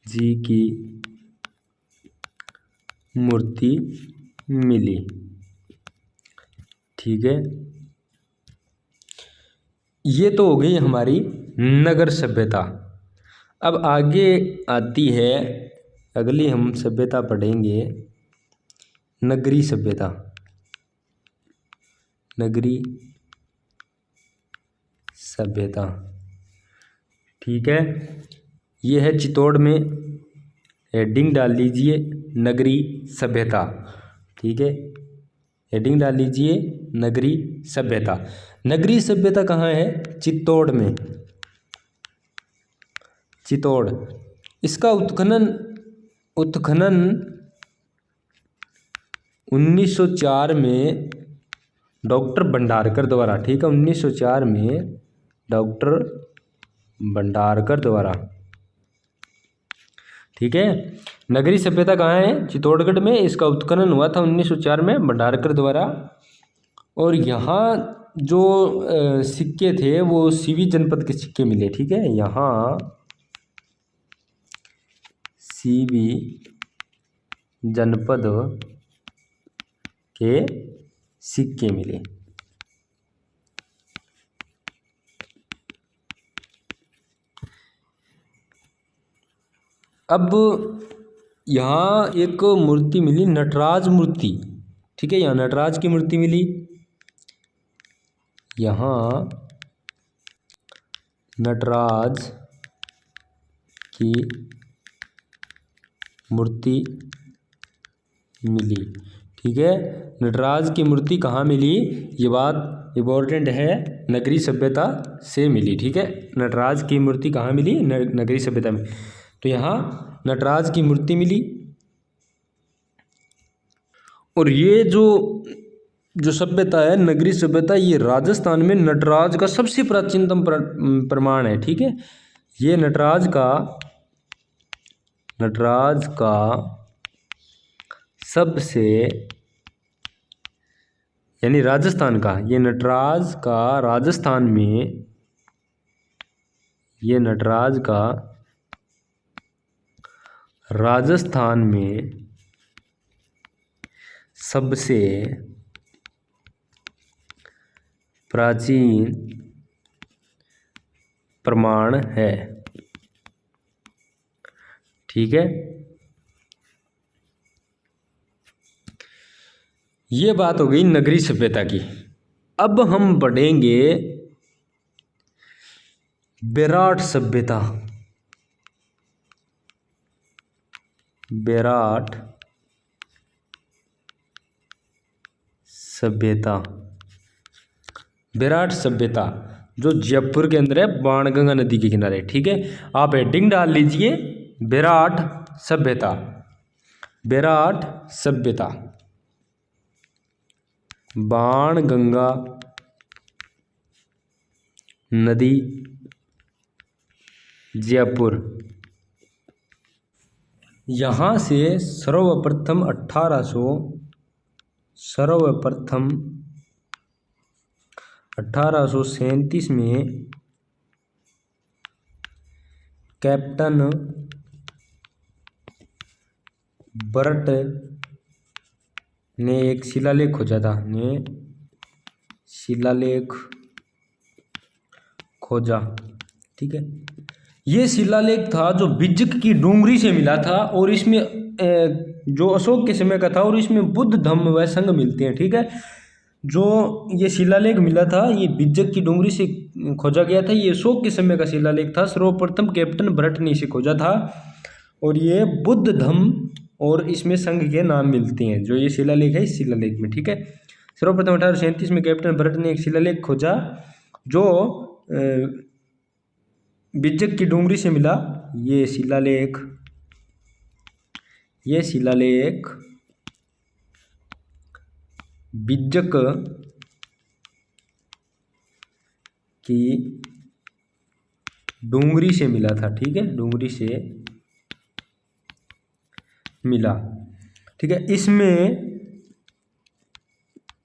जी की मूर्ति मिली, ठीक है। ये तो हो गई हमारी नगर सभ्यता। अब आगे आती है, अगली हम सभ्यता पढ़ेंगे नगरी सभ्यता। नगरी सभ्यता। ठीक है, ये है चित्तौड़ में, हेडिंग डाल लीजिए नगरी सभ्यता। ठीक है, हेडिंग डाल लीजिए नगरी सभ्यता। नगरी सभ्यता कहाँ है? चित्तौड़ में, चित्तौड़। इसका उत्खनन 1904 में डॉक्टर भंडारकर द्वारा, ठीक है, 1904 में डॉक्टर भंडारकर द्वारा। ठीक है, नगरी सभ्यता कहाँ है? चित्तौड़गढ़ में। इसका उत्खनन हुआ था 1904 में भंडारकर द्वारा। और यहाँ जो सिक्के थे वो सीवी जनपद के सिक्के मिले। ठीक है, यहाँ सीवी जनपद के सिक्के मिले। अब यहाँ एक मूर्ति मिली, नटराज मूर्ति। ठीक है, यहाँ नटराज की मूर्ति मिली, यहाँ नटराज की मूर्ति मिली। ठीक है, नटराज की मूर्ति कहाँ मिली? ये बात इम्पोर्टेंट है, नगरी सभ्यता से मिली। ठीक है, नटराज की मूर्ति कहाँ मिली? नगरी सभ्यता में। तो यहाँ नटराज की मूर्ति मिली। और ये जो सभ्यता है, नगरी सभ्यता, ये राजस्थान में नटराज का सबसे प्राचीनतम प्रमाण है। ठीक है, ये नटराज का सबसे, यानी राजस्थान का, ये नटराज का राजस्थान में, ये नटराज का राजस्थान में सबसे प्राचीन प्रमाण है। ठीक है, ये बात हो गई नगरी सभ्यता की। अब हम बढ़ेंगे बेराट सभ्यता। बेराट सभ्यता, बेराट सभ्यता जो जयपुर के अंदर है, बाणगंगा नदी के किनारे। ठीक है, आप हेडिंग डाल लीजिए बेराट सभ्यता। बेराट सभ्यता, बाणगंगा नदी, जयपुर। यहाँ से सर्वप्रथम 1837 में कैप्टन बर्ट ने एक शिलालेख खोजा था, ठीक है, ये शिलालेख था जो बिज्जक की डूंगरी से मिला था, और इसमें जो अशोक के समय का था, और इसमें बुद्ध धम्म व संघ मिलते हैं। ठीक है, जो ये शिलालेख मिला था ये बिज्जक की डूंगरी से खोजा गया था। ये अशोक के समय का शिलालेख था, सर्वप्रथम कैप्टन बर्ट ने इसे खोजा था, और ये बुद्ध धम्म और इसमें संघ के नाम मिलते हैं। जो ये शिलालेख है, इस शिलालेख में। ठीक है, सर्वप्रथम 1837 में कैप्टन बर्ट ने एक शिलालेख खोजा जो बिज्जक की डूंगरी से मिला। ये शिलालेख बिज्जक की डूंगरी से मिला था। ठीक है, डूंगरी से मिला। ठीक है,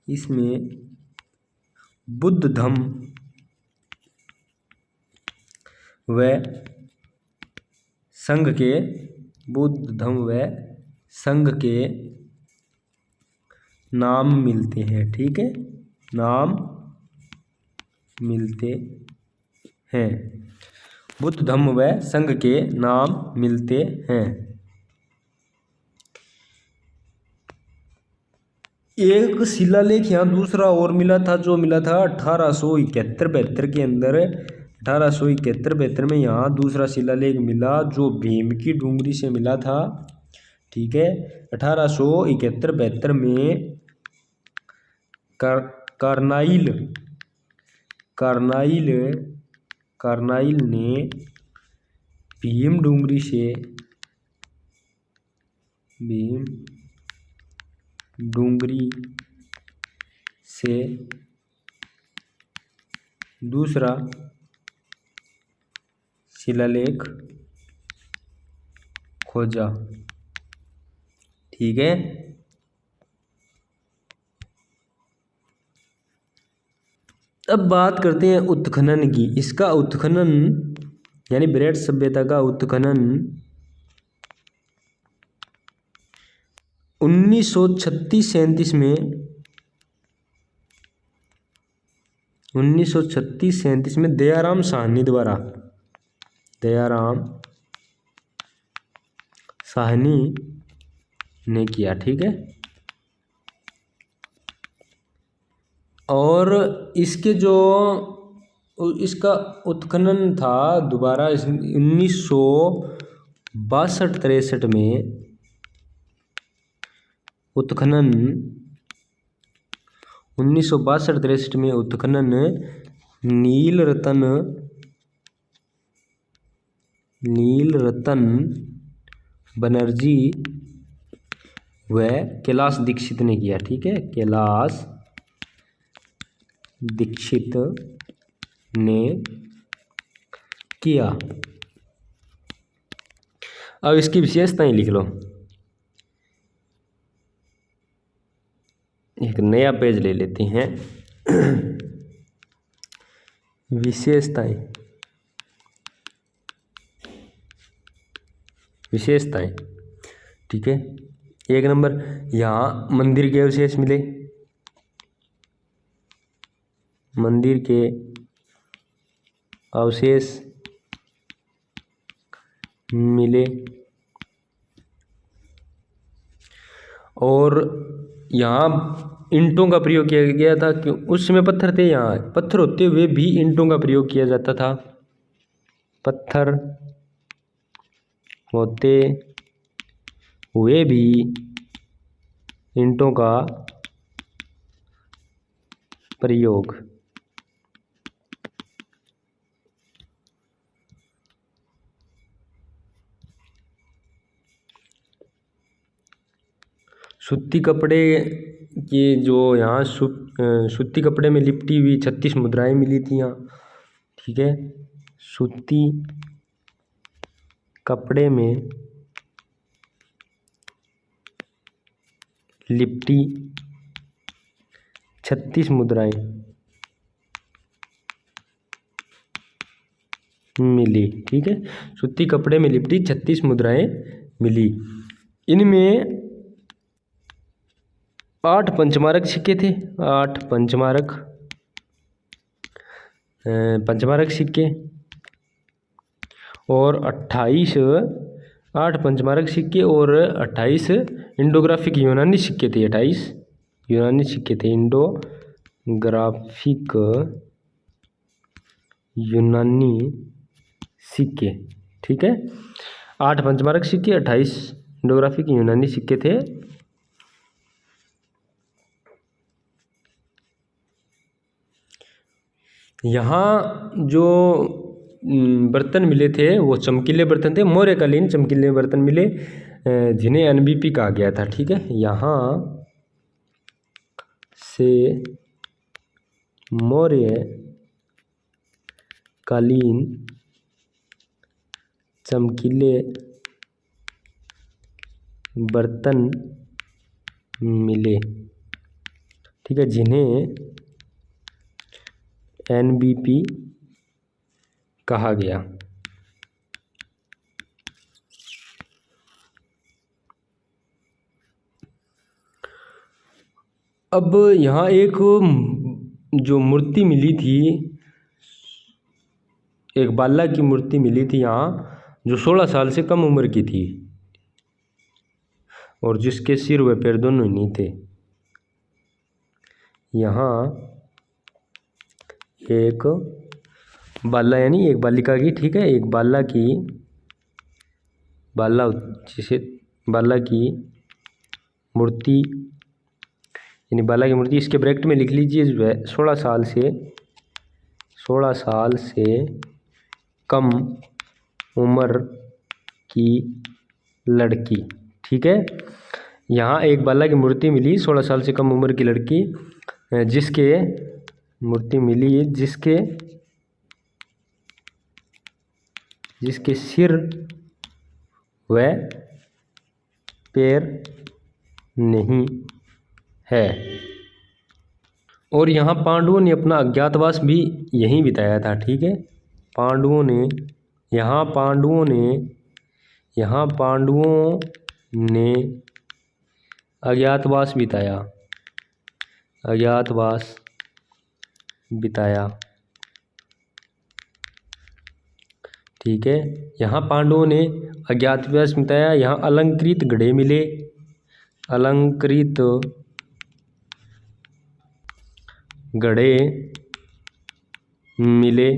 इसमें बुद्ध धम्म व संघ के नाम मिलते हैं। ठीक है, नाम मिलते हैं, बुद्ध धम्म व संघ के नाम मिलते हैं। एक शिलालेख यहाँ दूसरा और मिला था, जो मिला था 1871-72 के अंदर। 1871-72 में यहाँ दूसरा शिलालेख मिला जो भीम की डूंगरी से मिला था। ठीक है, 1871-72 में कार्नाइल ने भीम डूंगरी से दूसरा शिलालेख खोजा। ठीक है, अब बात करते हैं उत्खनन की। इसका उत्खनन यानी ब्रैड सभ्यता का उत्खनन 1936-37 में 1936-37 में दयाराम साहनी ने किया। ठीक है, और इसका उत्खनन था दोबारा 1962-63 में। उत्खनन 1962-63 में उत्खनन नील रतन बनर्जी व कैलाश दीक्षित ने किया। ठीक है, कैलाश दीक्षित ने किया। अब इसकी विशेषताएं लिख लो। एक नया पेज ले लेते हैं। विशेषताएं ठीक है, 1 नंबर यहाँ मंदिर के अवशेष मिले। मंदिर के अवशेष मिले और यहाँ ईंटों का प्रयोग किया गया था। क्यों? उस समय पत्थर थे, यहाँ पत्थर होते हुए भी ईंटों का प्रयोग किया जाता था। पत्थर होते हुए भी ईंटों का प्रयोग। सूती कपड़े के जो यहाँ सूती कपड़े में लिपटी हुई 36 मुद्राएं मिली थी यहाँ। ठीक है, सूती कपड़े में लिपटी 36 मुद्राएं मिली। ठीक है, सूती कपड़े में लिपटी 36 मुद्राएं मिली। इनमें 8 पंचमारक सिक्के थे। 8 पंचमारक सिक्के और 8 पंचमारक सिक्के और 28 इंडोग्राफिक यूनानी सिक्के थे। 28 यूनानी सिक्के थे, इंडोग्राफिक यूनानी सिक्के। ठीक है, 8 पंचमारक सिक्के, 28 इंडोग्राफिक यूनानी सिक्के थे। यहाँ जो बर्तन मिले थे वो चमकीले बर्तन थे, मौर्यकालीन चमकीले बर्तन मिले जिन्हें एनबीपी कहा गया था। ठीक है, यहाँ से मौर्यकालीन चमकीले बर्तन मिले। ठीक है, जिन्हें एनबीपी कहा गया। अब यहाँ एक जो मूर्ति मिली थी, एक बाला की मूर्ति मिली थी यहाँ, जो 16 साल से कम उम्र की थी और जिसके सिर व पैर दोनों नहीं थे। यहाँ एक बाला यानी एक बालिका की, ठीक है, एक बाला जिसे बाला की मूर्ति यानी बाला की मूर्ति, इसके ब्रैकेट में लिख लीजिए जो है 16 साल से कम उम्र की लड़की, ठीक है। यहाँ एक बाला की मूर्ति मिली 16 साल से कम उम्र की लड़की, जिसके मूर्ति मिली जिसके सिर व पैर नहीं है। और यहाँ पांडवों ने अपना अज्ञातवास भी यहीं बिताया था, ठीक है। पांडवों ने अज्ञातवास बिताया, ठीक है। यहाँ पांडवों ने अज्ञातवास बिताया। यहाँ अलंकृत घड़े मिले, अलंकृत घड़े मिले।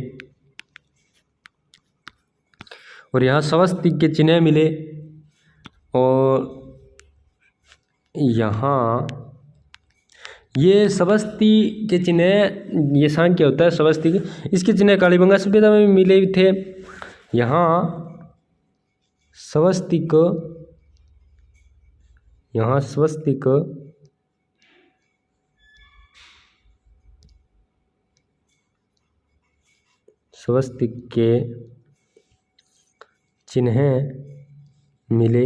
और यहाँ स्वस्तिक के चिन्ह मिले। और यहाँ ये स्वस्ति के चिन्ह, ये सांख्य होता है स्वस्तिक, इसके चिन्ह कालीबंगा सभ्यता में मिले थे। यहाँ स्वस्तिक के चिन्ह मिले।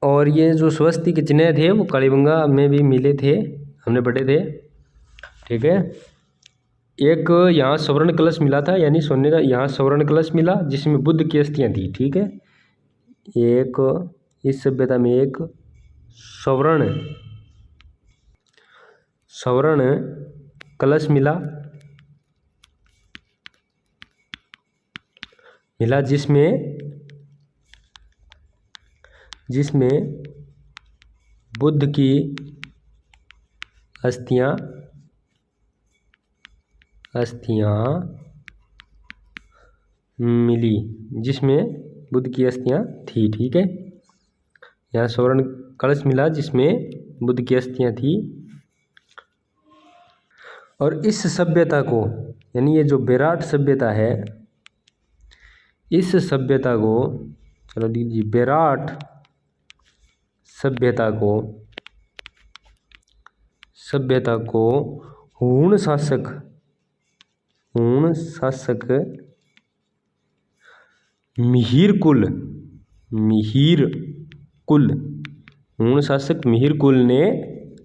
और ये जो स्वस्तिक के चिन्ह थे वो कालीबंगा में भी मिले थे, हमने पढ़े थे, ठीक है। एक यहाँ स्वर्ण कलश मिला था, यानी सोने का यहाँ स्वर्ण कलश मिला जिसमें बुद्ध की अस्थियाँ थी, ठीक है। एक इस सभ्यता में एक स्वर्ण कलश मिला जिसमें बुद्ध की अस्थियाँ मिली, जिसमें बुद्ध की अस्थियाँ थी, ठीक है। यहाँ स्वर्ण कलश मिला जिसमें बुद्ध की अस्थियाँ थी। और इस सभ्यता को, यानी ये जो विराट सभ्यता है, इस सभ्यता को, चलो लीजिए, विराट सभ्यता को हूण शासक मिहिर कुल ने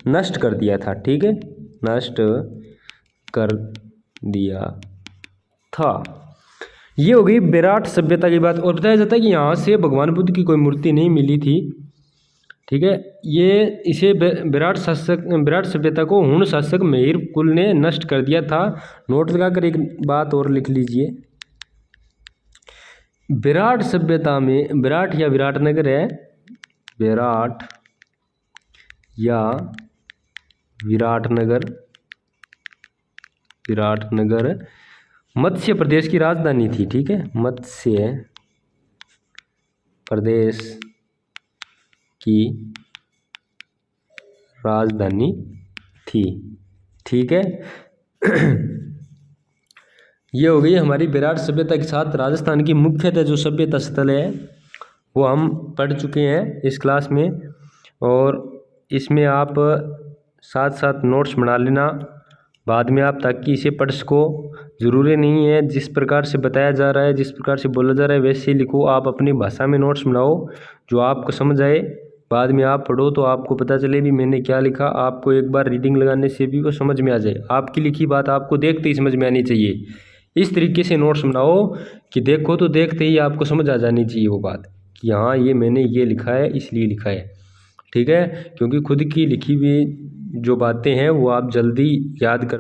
नष्ट कर दिया था, ठीक है, नष्ट कर दिया था। ये हो गई विराट सभ्यता की बात। और बताया जाता है कि यहाँ से भगवान बुद्ध की कोई मूर्ति नहीं मिली थी, ठीक है। ये इसे विराट सभ्यता को हूण शासक मिहिर कुल ने नष्ट कर दिया था। नोट लगाकर एक बात और लिख लीजिए, विराट सभ्यता में, विराट या विराटनगर है, विराट या विराटनगर मत्स्य प्रदेश की राजधानी थी, ठीक है, मत्स्य प्रदेश की राजधानी थी, ठीक है। ये हो गई हमारी विराट सभ्यता के साथ राजस्थान की मुख्यतः जो सभ्यता स्थल है वो हम पढ़ चुके हैं इस क्लास में। और इसमें आप साथ साथ नोट्स बना लेना बाद में आप, ताकि इसे पढ़ सको। ज़रूरी नहीं है जिस प्रकार से बताया जा रहा है, जिस प्रकार से बोला जा रहा है वैसे ही लिखो। आप अपनी भाषा में नोट्स बनाओ जो आपको समझ आए, बाद में आप पढ़ो तो आपको पता चले भी मैंने क्या लिखा। आपको एक बार रीडिंग लगाने से भी वो समझ में आ जाए। आपकी लिखी बात आपको देखते ही समझ में आनी चाहिए। इस तरीके से नोट्स बनाओ कि देखो तो देखते ही आपको समझ आ जानी चाहिए वो बात कि हाँ ये मैंने ये लिखा है इसलिए लिखा है, ठीक है। क्योंकि खुद की लिखी हुई जो बातें हैं वो आप जल्दी याद कर